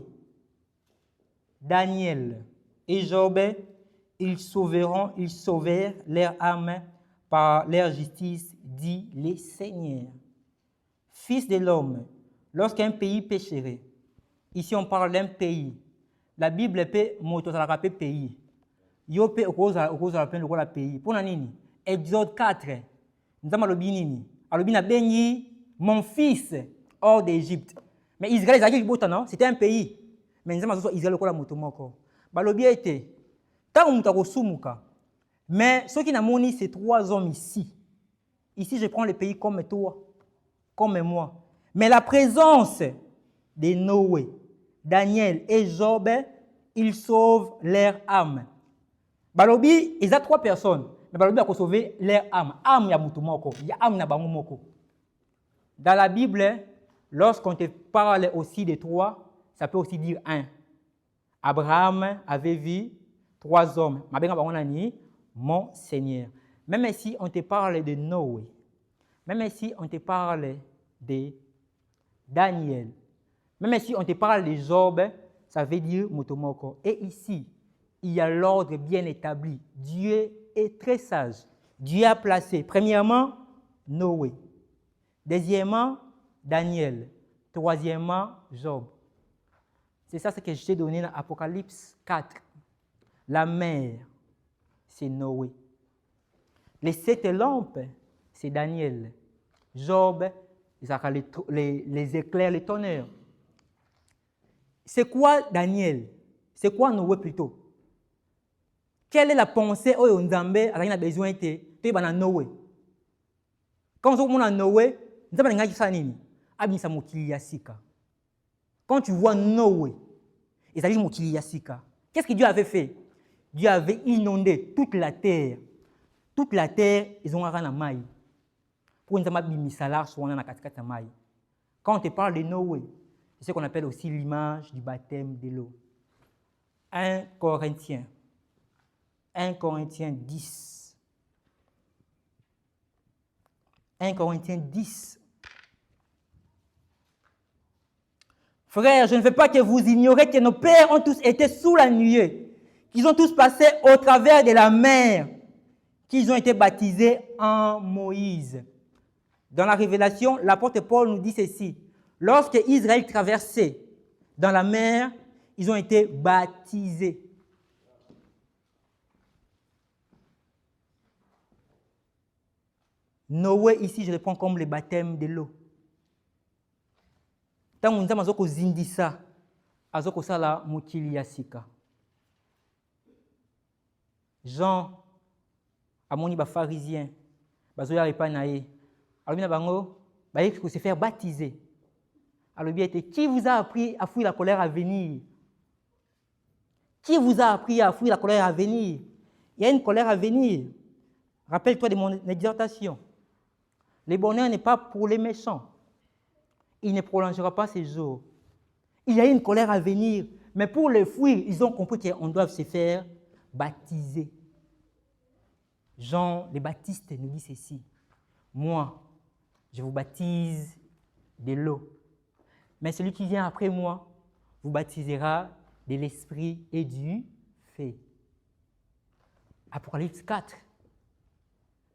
Daniel et Job, ils sauvèrent leur âme par leur justice, dit le Seigneur. Fils de l'homme, lorsqu'un pays pécherait, ici on parle d'un pays, La Bible peut moto ça la pays. Yo peut okoza plein le pays. Pour nini? Exode 4. Nous avons alobi nini? Alobi na benyi mon fils hors d'Égypte. Mais Israël ezaki bota non, c'était un pays. Mais nous avons Israël lokola moto moko. Balobi était tant muta kosumuka. Mais ceux qui n'a moni ces 3 hommes ici. Ici je prends le pays comme toi, comme moi. Mais la présence de Noé, Daniel et Job, ils sauvent leur âme. Balobi, ils ont 3 personnes. Mais Balobi a sauvé leur âme. Âme ya mutu moko, ya âme na bango moko. Dans la Bible, lorsqu'on te parle aussi de 3, ça peut aussi dire 1. Abraham avait vu 3 hommes. Mabenga bango nani, mon Seigneur. Même si on te parle de Noé, même si on te parle de Daniel, même si on te parle de Job, ça veut dire motomoko. Et ici, il y a l'ordre bien établi. Dieu est très sage. Dieu a placé, premièrement, Noé. Deuxièmement, Daniel. Troisièmement, Job. C'est ça ce que je t'ai donné dans Apocalypse 4. La mer, c'est Noé. Les 7 lampes, c'est Daniel. Job, les éclairs, les tonnerres. C'est quoi Daniel? C'est quoi Noé plutôt? Quelle est la pensée où Nzambe a besoin de Noé? Quand on a Noé, quand tu vois Noé, qu'est-ce que Dieu avait fait? Dieu avait inondé toute la terre. Toute la terre, ils ont un maï. Pour quand on te parle de Noé, c'est ce qu'on appelle aussi l'image du baptême de l'eau. 1 Corinthiens 10. 1 Corinthiens 10. Frères, je ne veux pas que vous ignoriez que nos pères ont tous été sous la nuée, qu'ils ont tous passé au travers de la mer, qu'ils ont été baptisés en Moïse. Dans la Révélation, l'apôtre Paul nous dit ceci. Lorsque Israël traversait dans la mer, ils ont été baptisés. Noé, ici, je le prends comme le baptême de l'eau. Tant que nous avons zindisa, azoko sala mukili yasika. Jean, amoni ba pharisien, bazoya repa nae. Alors na bango, ba il faut se faire baptiser. Alors bien était qui vous a appris à fuir la colère à venir? Qui vous a appris à fuir la colère à venir? Il y a une colère à venir. Rappelle-toi de mon exhortation. Le bonheur n'est pas pour les méchants. Il ne prolongera pas ses jours. Il y a une colère à venir, mais pour les fuir, ils ont compris qu'on doit se faire baptiser. Jean le Baptiste nous dit ceci. Moi, je vous baptise de l'eau. Mais celui qui vient après moi vous baptisera de l'esprit et du feu. Apocalypse 4.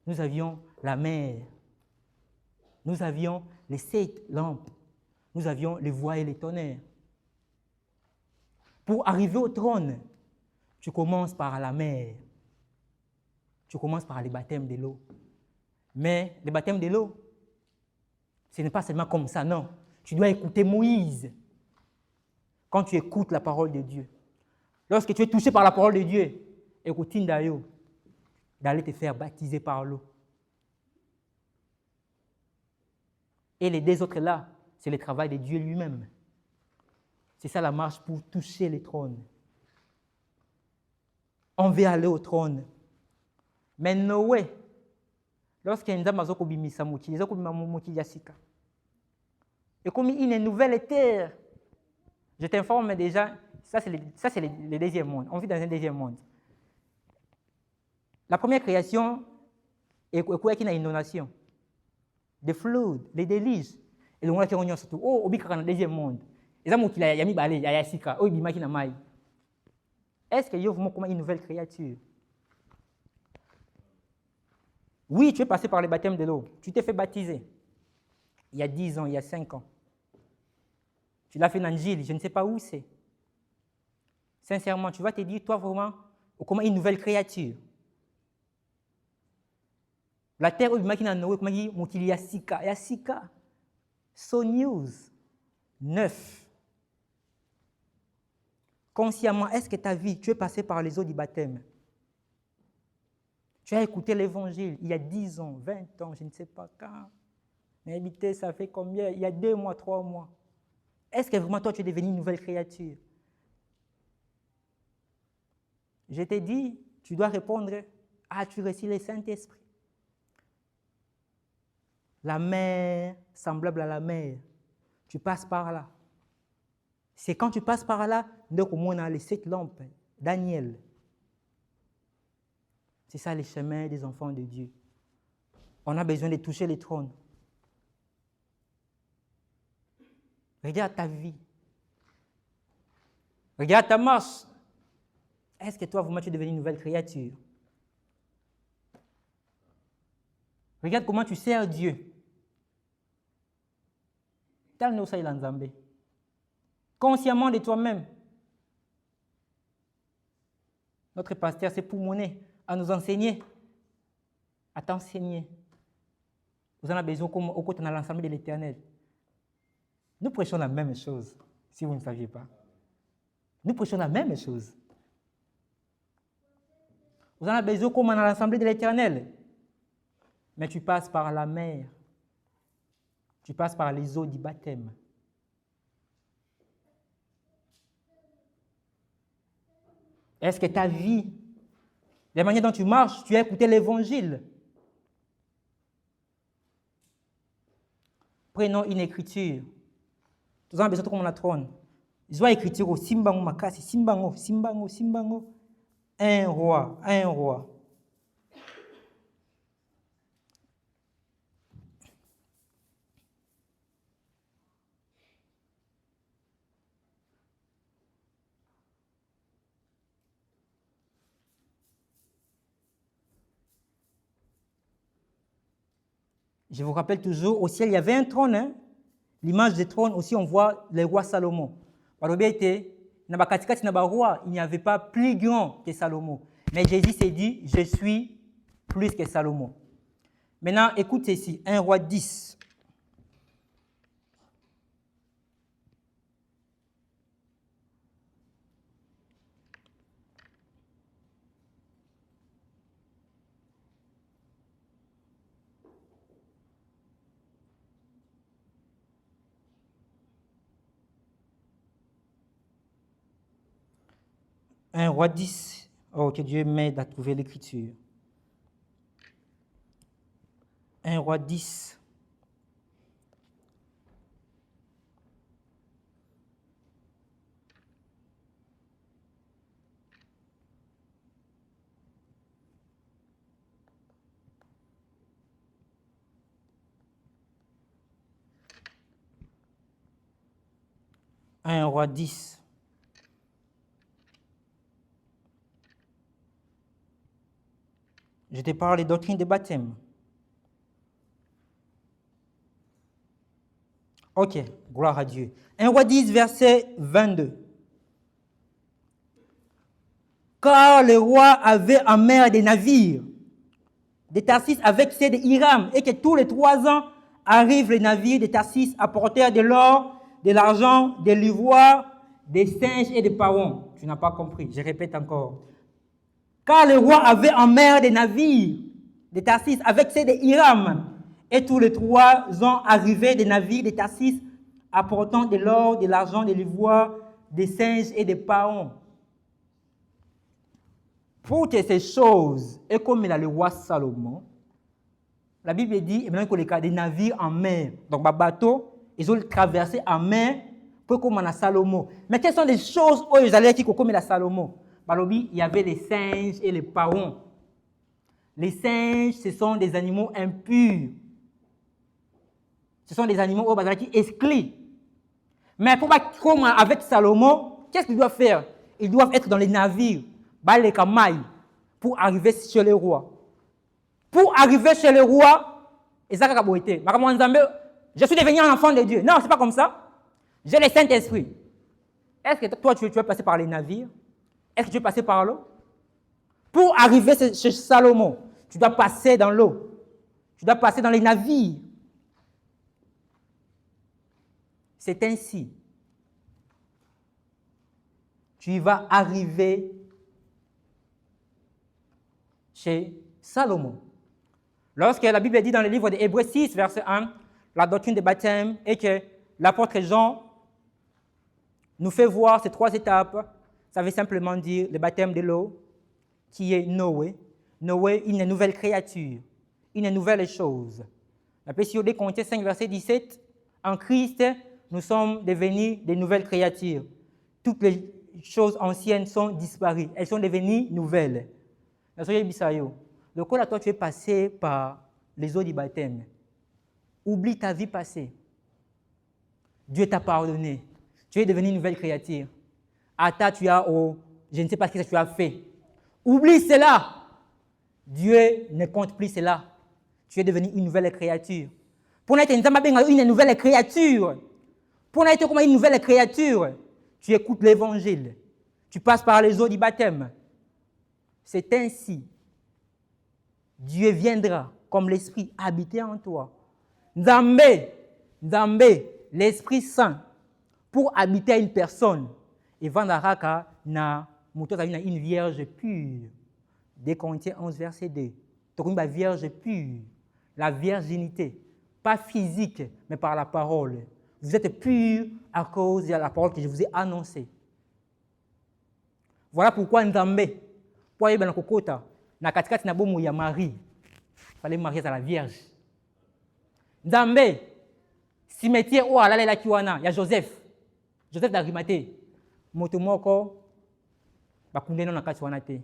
Nous avions la mer. Nous avions les 7 lampes. Nous avions les voies et les tonnerres. Pour arriver au trône, tu commences par la mer. Tu commences par le baptême de l'eau. Mais le baptême de l'eau, ce n'est pas seulement comme ça, non. Tu dois écouter Moïse. Quand tu écoutes la parole de Dieu. Lorsque tu es touché par la parole de Dieu, écoute Ndayo, d'aller te faire baptiser par l'eau. Et les 2 autres là, c'est le travail de Dieu lui-même. C'est ça la marche pour toucher le trône. On veut aller au trône. Mais Noé, lorsqu'il y a et comme une nouvelle terre, je t'informe déjà, ça c'est le deuxième monde. On vit dans un deuxième monde. La première création est une inondation. Des floods, des déluges. Et donc, on a surtout, oh, on dans le deuxième monde. Et ça, il y a mis balai, il y a sika, oh, il y a mai. Est-ce que vous comme une nouvelle créature? Oui, tu es passé par le baptême de l'eau. Tu t'es fait baptiser. Il y a 10 ans, il y a 5 ans. Tu l'as fait dans Gilles, je ne sais pas où c'est. Sincèrement, tu vas te dire, toi vraiment, comment une nouvelle créature. La terre où il m'a dit, comment il y a 6K. Il y a 6K. So news. 9. Consciemment, est-ce que ta vie, tu es passé par les eaux du baptême? Tu as écouté l'évangile il y a 10 ans, 20 ans, je ne sais pas quand. Mais habité, ça fait combien? Il y a 2 mois, 3 mois. Est-ce que vraiment toi, tu es devenu une nouvelle créature? Je t'ai dit, tu dois répondre, as-tu reçu le Saint-Esprit? La mer, semblable à la mer, tu passes par là. C'est quand tu passes par là, donc on a les 7 lampes, Daniel. C'est ça les chemins des enfants de Dieu. On a besoin de toucher les trônes. Regarde ta vie. Regarde ta marche. Est-ce que toi, vraiment, tu es devenu une nouvelle créature? Regarde comment tu sers Dieu. Consciemment de toi-même. Notre pasteur s'est poumonné à nous enseigner, à t'enseigner. Vous en avez besoin au côté de l'ensemble de l'Éternel. Nous prêchons la même chose, si vous ne saviez pas. Nous prêchons la même chose. Vous en avez besoin comme dans l'Assemblée de l'Éternel. Mais tu passes par la mer. Tu passes par les eaux du baptême. Est-ce que ta vie, la manière dont tu marches, tu as écouté l'Évangile? Prenons une écriture. Nous avons besoin de comme on a trône. Ils ont écriture au Simbango Makasi, Simbango. Un roi. Je vous rappelle toujours, au ciel, il y avait un trône. Hein? L'image du trône, aussi, on voit le roi Salomon. Il n'y avait pas plus grand que Salomon. Mais Jésus s'est dit, je suis plus que Salomon. Maintenant, écoute ici, 1 roi 10. Un roi 10. Oh, que Dieu m'aide à trouver l'écriture. 1 roi 10. Un roi 10. Je te parle des doctrines de baptême. Ok, gloire à Dieu. 1 roi 10, verset 22. Car le roi avait en mer des navires, des Tarsis avec ceux de Hiram, et que tous les 3 ans arrivent les navires de Tarsis apporteurs de l'or, de l'argent, de l'ivoire, des singes et des parons. Tu n'as pas compris, je répète encore. Car le roi avait en mer des navires de Tarsis avec ceux de Hiram, et tous les 3 ans arrivaient des navires de Tarsis apportant de l'or, de l'argent, de l'ivoire, des singes et des parons. Pour que ces choses, et comme il a le roi Salomon, la Bible dit que les cas des navires en mer, donc bateau, ils ont traversé en mer pour comme on a Salomon. Mais quelles sont les choses où ils allaient qui comme il a Salomon? Il y avait les singes et les parons. Les singes, ce sont des animaux impurs. Ce sont des animaux qui excluent. Mais pour comme avec Salomon, qu'est-ce qu'ils doivent faire? Ils doivent être dans les navires, les camailles, pour arriver chez le roi. Pour arriver chez le roi, je suis devenu un enfant de Dieu. Non, ce n'est pas comme ça. J'ai le Saint-Esprit. Est-ce que toi, tu es passé par les navires? Est-ce que tu veux passer par l'eau? Pour arriver chez Salomon, tu dois passer dans l'eau. Tu dois passer dans les navires. C'est ainsi. Tu vas arriver chez Salomon. Lorsque la Bible dit dans le livre de Hébreux 6, verset 1, la doctrine des baptêmes, et que l'apôtre Jean nous fait voir ces 3 étapes, ça veut simplement dire le baptême de l'eau, qui est Noé. Noé, une nouvelle créature, une nouvelle chose. La PCO des Corinthiens 5, verset 17, en Christ, nous sommes devenus des nouvelles créatures. Toutes les choses anciennes sont disparues, elles sont devenues nouvelles. Le coup, là, toi, tu es passé par les eaux du baptême. Oublie ta vie passée. Dieu t'a pardonné. Tu es devenu une nouvelle créature. Je ne sais pas ce que tu as fait. Oublie cela. Dieu ne compte plus cela. Tu es devenu une nouvelle créature. Pour être une nouvelle créature, pour être comme une nouvelle créature, tu écoutes l'évangile. Tu passes par les eaux du baptême. C'est ainsi. Dieu viendra comme l'Esprit habiter en toi. Nzambe, l'Esprit Saint, pour habiter à une personne. Et Vandaraka na une vierge pure. Des Corinthiens 11, verset 2. Une vierge pure. La virginité, pas physique, mais par la parole. Vous êtes pur à cause de la parole que je vous ai annoncée. Voilà pourquoi Nzambe, pour aller dans le Kokota, na katikati na bomo ya Marie, il fallait marier à la Vierge. Nzambe, cimetière où alale la kiwana, il y a Joseph d'Arimathée. Motomoko, bakundeno na kati wana te.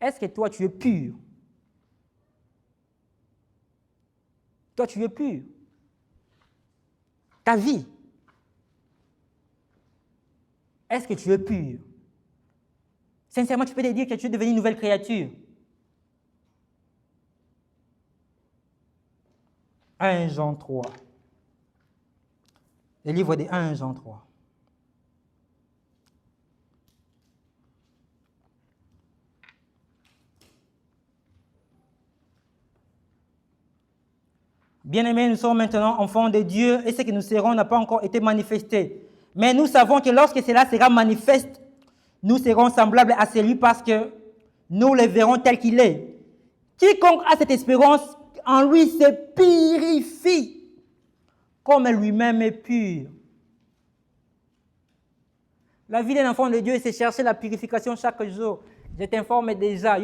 Est-ce que toi tu es pur? Toi tu es pur. Ta vie, est-ce que tu es pur? Sincèrement, tu peux te dire que tu es devenu une nouvelle créature. 1 Jean 3. Le livre de 1 Jean 3. Bien-aimés, nous sommes maintenant enfants de Dieu et ce que nous serons n'a pas encore été manifesté. Mais nous savons que lorsque cela sera manifeste, nous serons semblables à celui parce que nous le verrons tel qu'il est. Quiconque a cette espérance en lui se purifie comme lui-même est pur. La vie d'un enfant de Dieu, c'est chercher la purification chaque jour. Je t'informe déjà,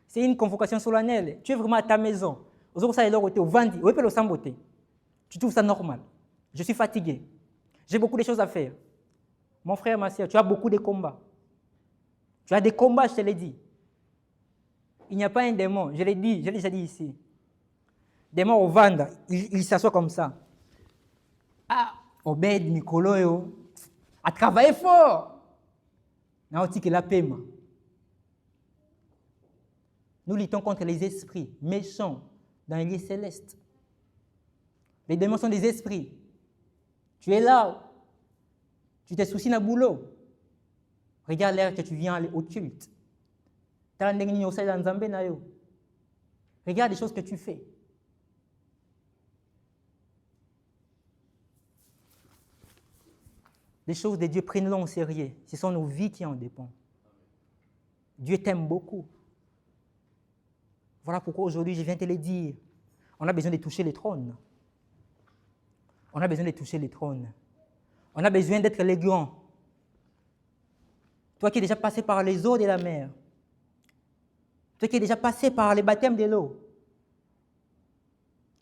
c'est une convocation solennelle. Tu es vraiment à ta maison. Tu trouves ça normal. Je suis fatigué. J'ai beaucoup de choses à faire. Mon frère, ma soeur, tu as beaucoup de combats. Tu as des combats, je te l'ai dit. Il n'y a pas un démon, je l'ai dit, je l'ai déjà dit ici. Démon au Vanda, il s'assoit comme ça. Ah, Obed, Nicolo, a travaillé fort. Nous luttons contre les esprits méchants dans les lieux célestes. Les démons sont des esprits. Tu es là, tu te soucies d'un boulot. Regarde l'heure que tu viens aller au culte. Regarde les choses que tu fais. Les choses de Dieu, prenez-les au sérieux. Ce sont nos vies qui en dépendent. Dieu t'aime beaucoup. Voilà pourquoi aujourd'hui je viens te le dire. On a besoin de toucher les trônes. On a besoin de toucher les trônes. On a besoin d'être les grands. Toi qui es déjà passé par les eaux de la mer. Toi qui es déjà passé par les baptêmes de l'eau.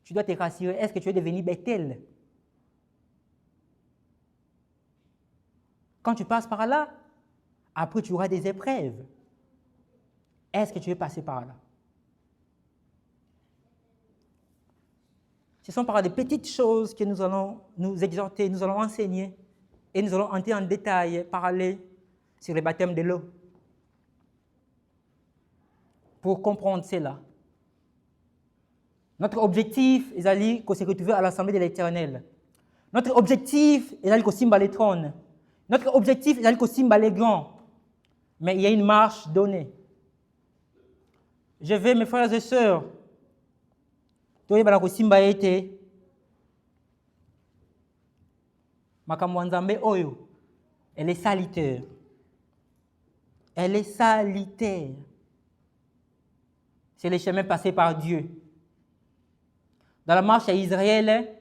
Tu dois te rassurer. Est-ce que tu es devenu Bethel? Quand tu passes par là, après tu auras des épreuves. Est-ce que tu es passé par là? Ce sont par des petites choses que nous allons nous exhorter, nous allons enseigner et nous allons entrer en détail, parler sur les baptêmes de l'eau. Pour comprendre cela. Notre objectif est d'aller se retrouver à l'Assemblée de l'Éternel. Notre objectif est d'aller au Simba les trônes. Notre objectif est d'aller au Simba les grands. Mais il y a une marche donnée. Je vais, mes frères et sœurs, toye bala ko Simba ete makambo nzambe oyo, elle est salutaire. Elle est salutaire. C'est le chemin passé par Dieu. Dans la marche à Israël,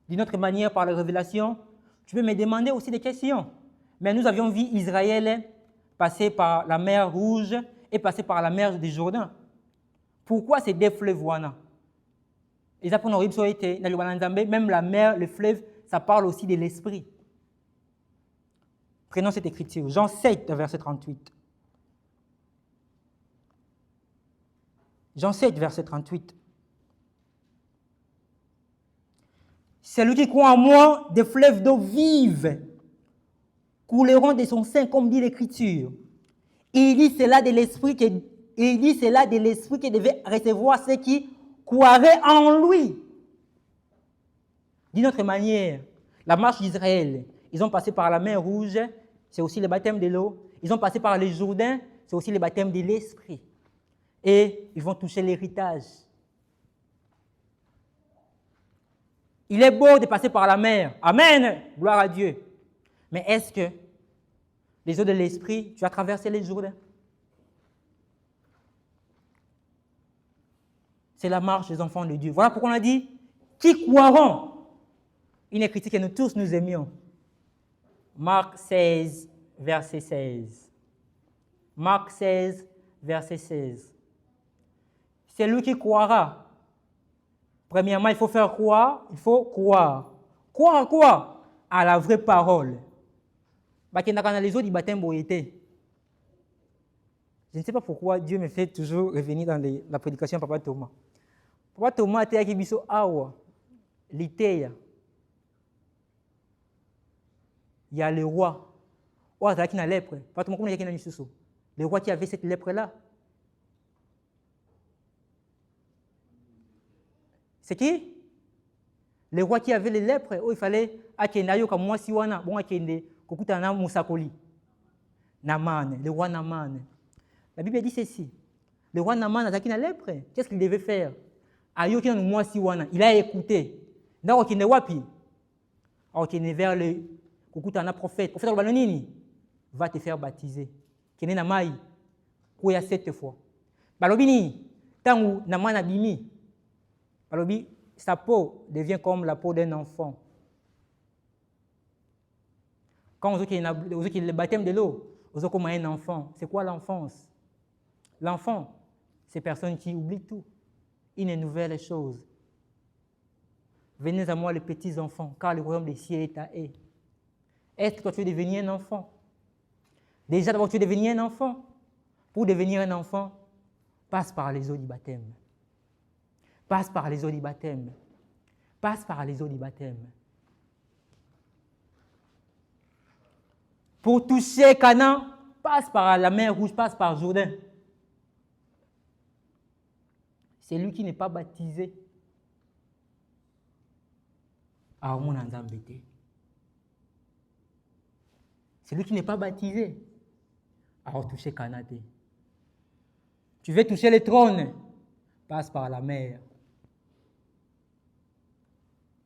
d'une autre manière par la révélation, tu peux me demander aussi des questions. Mais nous avions vu Israël passer par la mer Rouge et passer par la mer du Jourdain. Pourquoi ces deux fleuves voilà? Même la mer, le fleuve, ça parle aussi de l'esprit. Prenons cette écriture, Jean 7, verset 38. Jean 7, verset 38. Celui qui croit en moi, des fleuves d'eau vive couleront de son sein, comme dit l'Écriture. Et il dit cela de l'esprit qui devait recevoir ceux qui croiraient en lui. D'une autre manière, la marche d'Israël, ils ont passé par la mer Rouge, c'est aussi le baptême de l'eau. Ils ont passé par le Jourdain, c'est aussi le baptême de l'esprit. Et ils vont toucher l'héritage. Il est beau de passer par la mer. Amen. Gloire à Dieu. Mais est-ce que les eaux de l'esprit, tu as traversé les Jourdains? C'est la marche des enfants de Dieu. Voilà pourquoi on a dit, qui croiront? Une écriture que nous tous nous aimions. Marc 16, verset 16. Marc 16, verset 16. C'est lui qui croira. Premièrement, il faut faire croire, il faut croire. Croire à quoi? À la vraie parole. Je ne sais pas pourquoi Dieu me fait toujours revenir dans la prédication de Papa Thomas. Papa Thomas a dit biso awa, liteya. Il y a le roi. Oh, il y a une lèpre. Le roi qui avait cette lèpre-là. C'est qui? Le roi qui avait les lèpres. Oh, il fallait akendayo comme moi si wana bon akende kokutana musakoli. Naman, le roi Naman. La Bible dit ceci. Le roi Naman a une lèpre. Qu'est-ce qu'il devait faire? Ayo qui moi si wana, il a écouté. Ndako kende wapi? Akende vers le kokutana prophète. Prophète Balonini va te faire baptiser. Kene na mai koya 7 fois. Balobini tangu Naman abimi. Alors, sa peau devient comme la peau d'un enfant. Quand on dit le baptême de l'eau, on dit comme un enfant. C'est quoi l'enfance? L'enfant, c'est personne qui oublie tout. Une nouvelle chose. Venez à moi les petits enfants, car le royaume des cieux est à eux. Est-ce que toi tu es devenu un enfant? Déjà d'abord tu es devenu un enfant. Pour devenir un enfant, passe par les eaux du baptême. Passe par les eaux du baptême. Passe par les eaux du baptême. Pour toucher Canaan, passe par la mer Rouge, passe par Jourdain. C'est lui qui n'est pas baptisé. C'est lui qui n'est pas baptisé. Alors toucher Canaan. Tu veux toucher le trône, passe par la mer.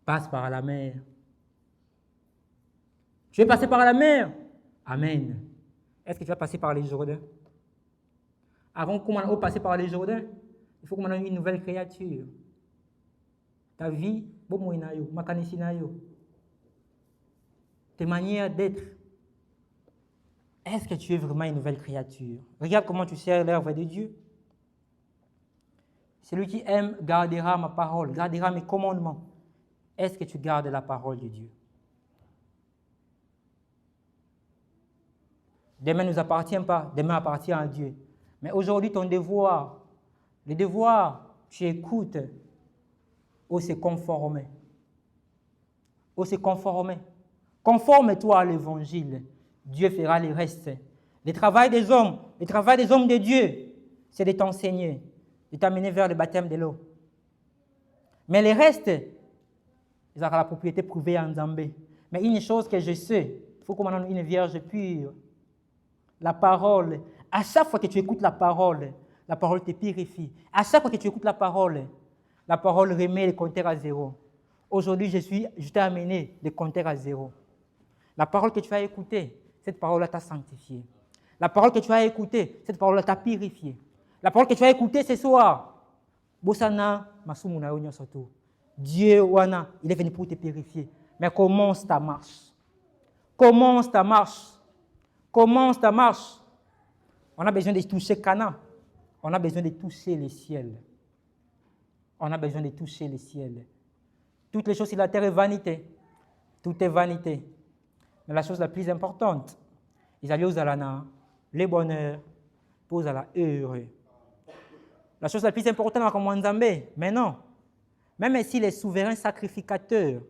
Passe par la mer. Tu veux passer par la mer? Amen. Est-ce que tu vas passer par les Jourdains? Avant qu'on passe par les Jourdains, il faut qu'on ait une nouvelle créature. Ta vie, tes manières d'être. Est-ce que tu es vraiment une nouvelle créature? Regarde comment tu sers l'œuvre de Dieu. Celui qui aime gardera ma parole, gardera mes commandements. Est-ce que tu gardes la parole de Dieu? Demain ne nous appartient pas, demain appartient à Dieu. Mais aujourd'hui, ton devoir, le devoir, tu écoutes, ou se conformer. Ou se conformer. Conforme-toi à l'évangile. Dieu fera le reste. Le travail des hommes de Dieu, c'est de t'enseigner, de t'amener vers le baptême de l'eau. Mais le reste, Ils ont la propriété privée en Zambé. Mais une chose que je sais, il faut qu'on ait une vierge pure. La parole, à chaque fois que tu écoutes la parole te purifie. À chaque fois que tu écoutes la parole remet les compteurs à zéro. Aujourd'hui, je t'ai amené les compteurs à zéro. La parole que tu as écoutée, cette parole t'a sanctifié. La parole que tu as écoutée, cette parole t'a purifié. La parole que tu as écoutée ce soir, Bosana, Masumuna, surtout. Dieu, Wana, il est venu pour te purifier. Mais commence ta marche. Commence ta marche. Commence ta marche. On a besoin de toucher Cana. On a besoin de toucher les ciels. On a besoin de toucher les ciels. Toutes les choses sur la terre est vanité. Tout est vanité. Mais la chose la plus importante, ils allaient aux alana, les bonheurs, pour aux alana heureux. La chose la plus importante, comme en Zambé, mais non. Même si les souverains sacrificateurs,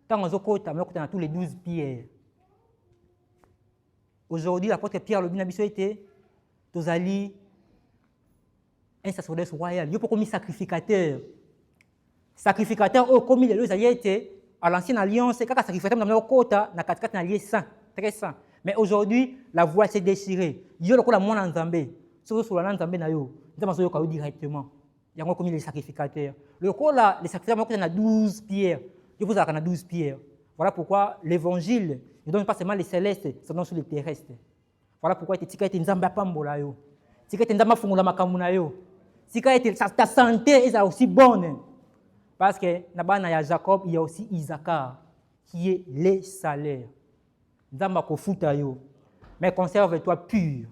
tant on a tous les 12 pierres. Aujourd'hui, l'apôtre Pierre, le binabiso était, Tozali, un sacerdoce royal. Il y a beaucoup de sacrificateurs. Sacrificateurs, comme ils étaient à l'ancienne alliance, quand sacrificateur dans le quota, na 4 na lié saint, très saint. Mais aujourd'hui, la voie s'est déchirée. Il y a le la monde en Zambé. Sur la Zambé na yo, nous avons directement. Il y a comme les sacrificateurs. Le coup là, les sacrificateurs ont 12 pierres. Je vous ai 12 pierres. Voilà pourquoi l'évangile ne donne pas seulement les célestes, ça donne sur les terrestres. Voilà pourquoi tu as été nzamba pambola yo. Tu as été nzamba fungula makamuna yo. Ta santé est aussi bonne. Parce que il y a Jacob, il y a aussi Isaac, qui est les salaires. Nzamba kofuta yo. Mais conserve-toi pur.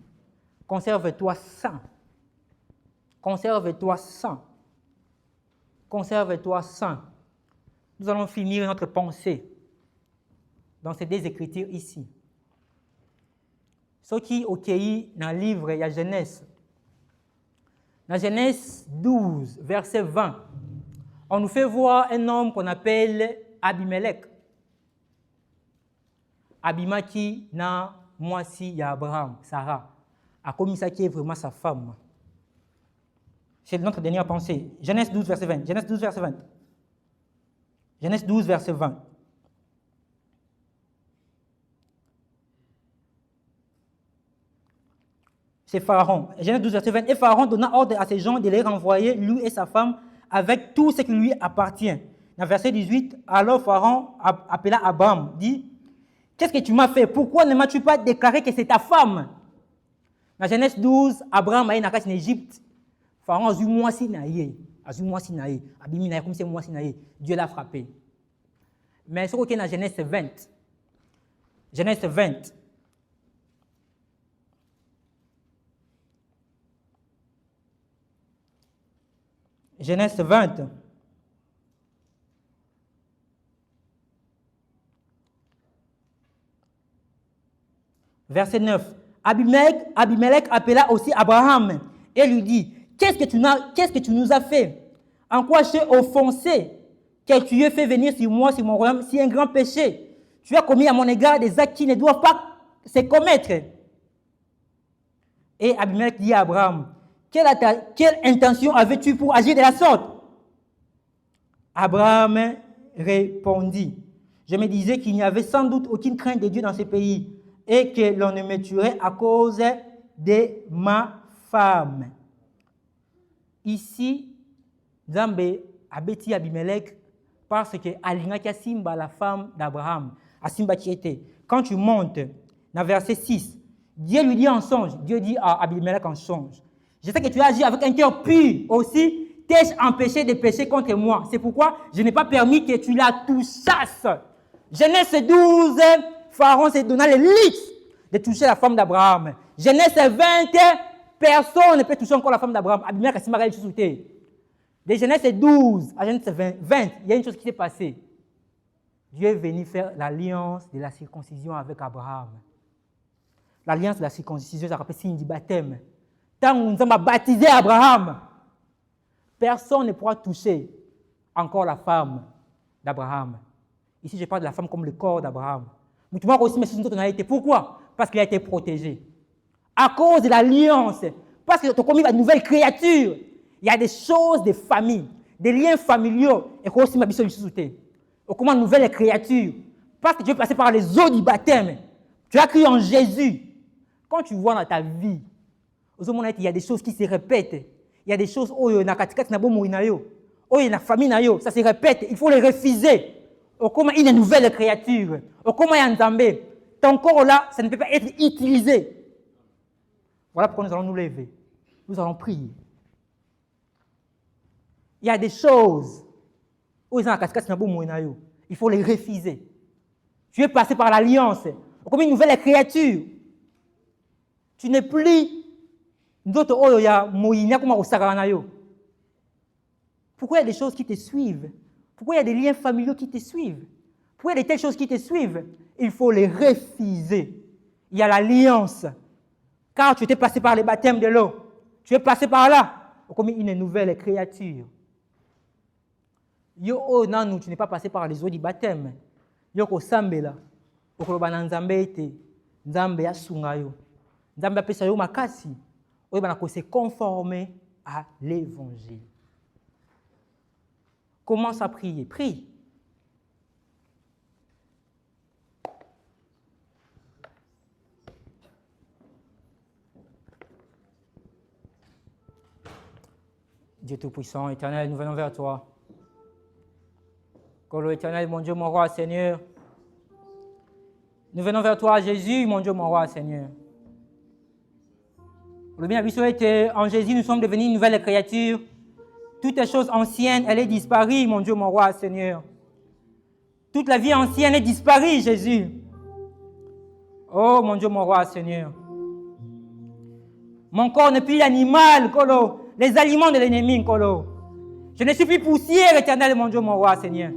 Conserve-toi saint. Conserve-toi saint. Conserve-toi saint. Nous allons finir notre pensée dans ces deux écritures ici. Ce qui est dans le livre, il y a Genèse. Dans Genèse 12, verset 20, on nous fait voir un homme qu'on appelle Abimelech. Abimaki na moisi ya Abraham, Sarah, a commis ça qui est vraiment sa femme. C'est notre dernière pensée. Genèse 12, verset 20. Genèse 12, verset 20. Genèse 12, verset 20. C'est Pharaon. Genèse 12, verset 20. Et Pharaon donna ordre à ses gens de les renvoyer, lui et sa femme, avec tout ce qui lui appartient. Dans verset 18, alors Pharaon appela Abraham, dit, qu'est-ce que tu m'as fait? Pourquoi ne m'as-tu pas déclaré que c'est ta femme? Dans Genèse 12, Abraham a été en Égypte. Pharaon a dit, moi si naïe. Abimi naïe, comme c'est moi si naïe. Dieu l'a frappé. Mais ce qui est dans Genèse 20. Genèse 20. Genèse 20. Verset 9. Abimelech appela aussi Abraham et lui dit, qu'est-ce que tu nous as fait? En quoi j'ai offensé que tu aies fait venir sur moi, sur mon royaume, si un grand péché? Tu as commis à mon égard des actes qui ne doivent pas se commettre. Et Abimelech dit à Abraham, quelle intention avais-tu pour agir de la sorte? Abraham répondit, je me disais qu'il n'y avait sans doute aucune crainte de Dieu dans ce pays et que l'on ne me tuerait à cause de ma femme. Ici, Zambé a bêti Abimelech parce que Alingaki Simba, la femme d'Abraham, a Simba qui était. Quand tu montes dans verset 6, Dieu lui dit en songe, Dieu dit à Abimelech en songe, je sais que tu as agi avec un cœur pur aussi, t'ai-je empêché de pécher contre moi. C'est pourquoi je n'ai pas permis que tu la touchasses. Genèse 12, Pharaon s'est donné les listes de toucher la femme d'Abraham. Genèse 20, personne ne peut toucher encore la femme d'Abraham. Abimelech a Simba qui est de Genèse 12 à Genèse 20, il y a une chose qui s'est passée. Dieu est venu faire l'alliance de la circoncision avec Abraham. L'alliance de la circoncision, ça rappelle signe du baptême. Tant que nous avons baptisé Abraham, personne ne pourra toucher encore la femme d'Abraham. Ici, je parle de la femme comme le corps d'Abraham. Mais tu vois aussi, pourquoi? Parce qu'il a été protégé. À cause de l'alliance. Parce que tu as commis une nouvelle créature. Il y a des choses de famille, des liens familiaux. Et qu'on aussi m'a dit comment une nouvelle créature. Parce que tu es passé par les eaux du baptême. Tu as cru en Jésus. Quand tu vois dans ta vie, il y a des choses qui se répètent. Il y a des choses où il y a une famille, ça se répète. Il faut les refuser. Comment une nouvelle créature. Comment il y a un Nzambé. Ton corps là, ça ne peut pas être utilisé. Voilà pourquoi nous allons nous lever. Nous allons prier. Il y a des choses où il faut les refuser. Tu es passé par l'alliance. Comme une nouvelle créature. Tu n'es plus d'autres. Pourquoi il y a des choses qui te suivent? Pourquoi il y a des liens familiaux qui te suivent? Pourquoi il y a de telles choses qui te suivent? Il faut les refuser. Il y a l'alliance. Car tu étais passé par les baptêmes de l'eau. Tu es passé par là. Comme une nouvelle créature. Yo, non, tu n'es pas passé par les eaux du baptême. Yo, ko sambela. Okoloba na nzambe ete. Nzambe ya sunga yo. Nzambe apesa yo makasi. Oyo bana ko se conformer à l'évangile. Commence à prier. Prie. Dieu Tout-Puissant, Éternel, nous venons vers toi. Colo Éternel, mon Dieu, mon roi, Seigneur. Nous venons vers toi, Jésus, mon Dieu, mon roi, Seigneur. Le bien était en Jésus, nous sommes devenus une nouvelle créature. Toutes les choses anciennes, elles sont disparues, mon Dieu, mon roi, Seigneur. Toute la vie ancienne est disparue, Jésus. Oh, mon Dieu, mon roi, Seigneur. Mon corps n'est plus l'animal, Colo. Les aliments de l'ennemi, Colo. Je ne suis plus poussière, Éternel, mon Dieu, mon roi, Seigneur.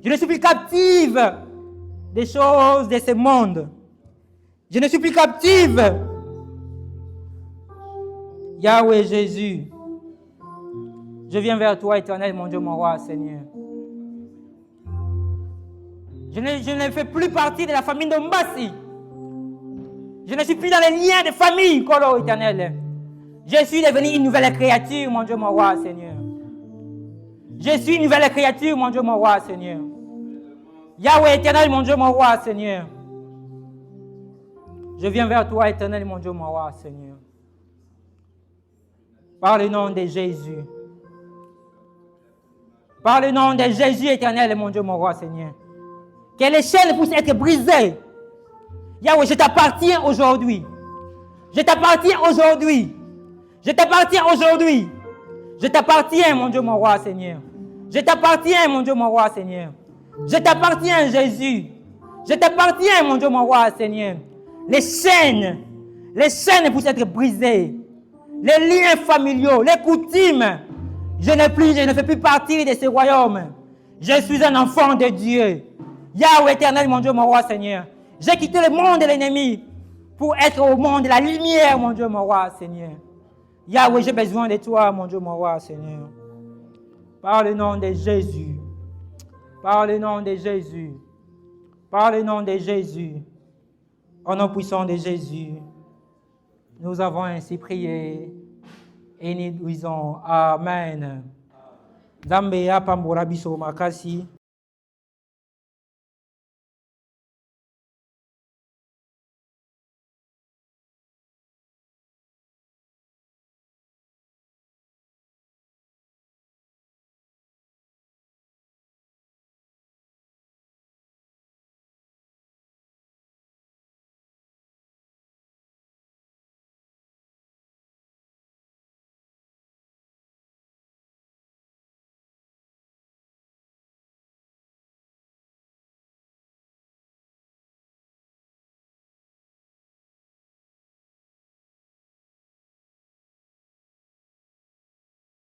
Je ne suis plus captive des choses de ce monde. Je ne suis plus captive. Yahweh Jésus, je viens vers toi, Éternel, mon Dieu, mon roi, Seigneur. Je ne fais plus partie de la famille de Mbassi. Je ne suis plus dans les liens de famille, Kolo, Éternel. Je suis devenu une nouvelle créature, mon Dieu, mon roi, Seigneur. Je suis une nouvelle créature, mon Dieu, mon roi, Seigneur. Yahweh, Éternel, mon Dieu, mon roi, Seigneur. Je viens vers toi, Éternel, mon Dieu, mon roi, Seigneur. Par le nom de Jésus. Par le nom de Jésus, Éternel, mon Dieu, mon roi, Seigneur. Que les chaînes puissent être brisées. Yahweh, je t'appartiens aujourd'hui. Je t'appartiens aujourd'hui. Je t'appartiens aujourd'hui. Je t'appartiens, mon Dieu, mon roi, Seigneur. Je t'appartiens, mon Dieu, mon roi, Seigneur. Je t'appartiens, Jésus. Je t'appartiens, mon Dieu, mon roi, Seigneur. Les chaînes puissent être brisées. Les liens familiaux, les coutumes. Je ne fais plus partie de ce royaume. Je suis un enfant de Dieu. Yahweh éternel, mon Dieu, mon roi, Seigneur. J'ai quitté le monde de l'ennemi pour être au monde de la lumière, mon Dieu, mon roi, Seigneur. Yahweh, j'ai besoin de toi, mon Dieu, mon roi, Seigneur. Par le nom de Jésus. Par le nom de Jésus. Par le nom de Jésus. Au nom puissant de Jésus. Nous avons ainsi prié et nous disons Amen. Zambe ya pambola biso makasi.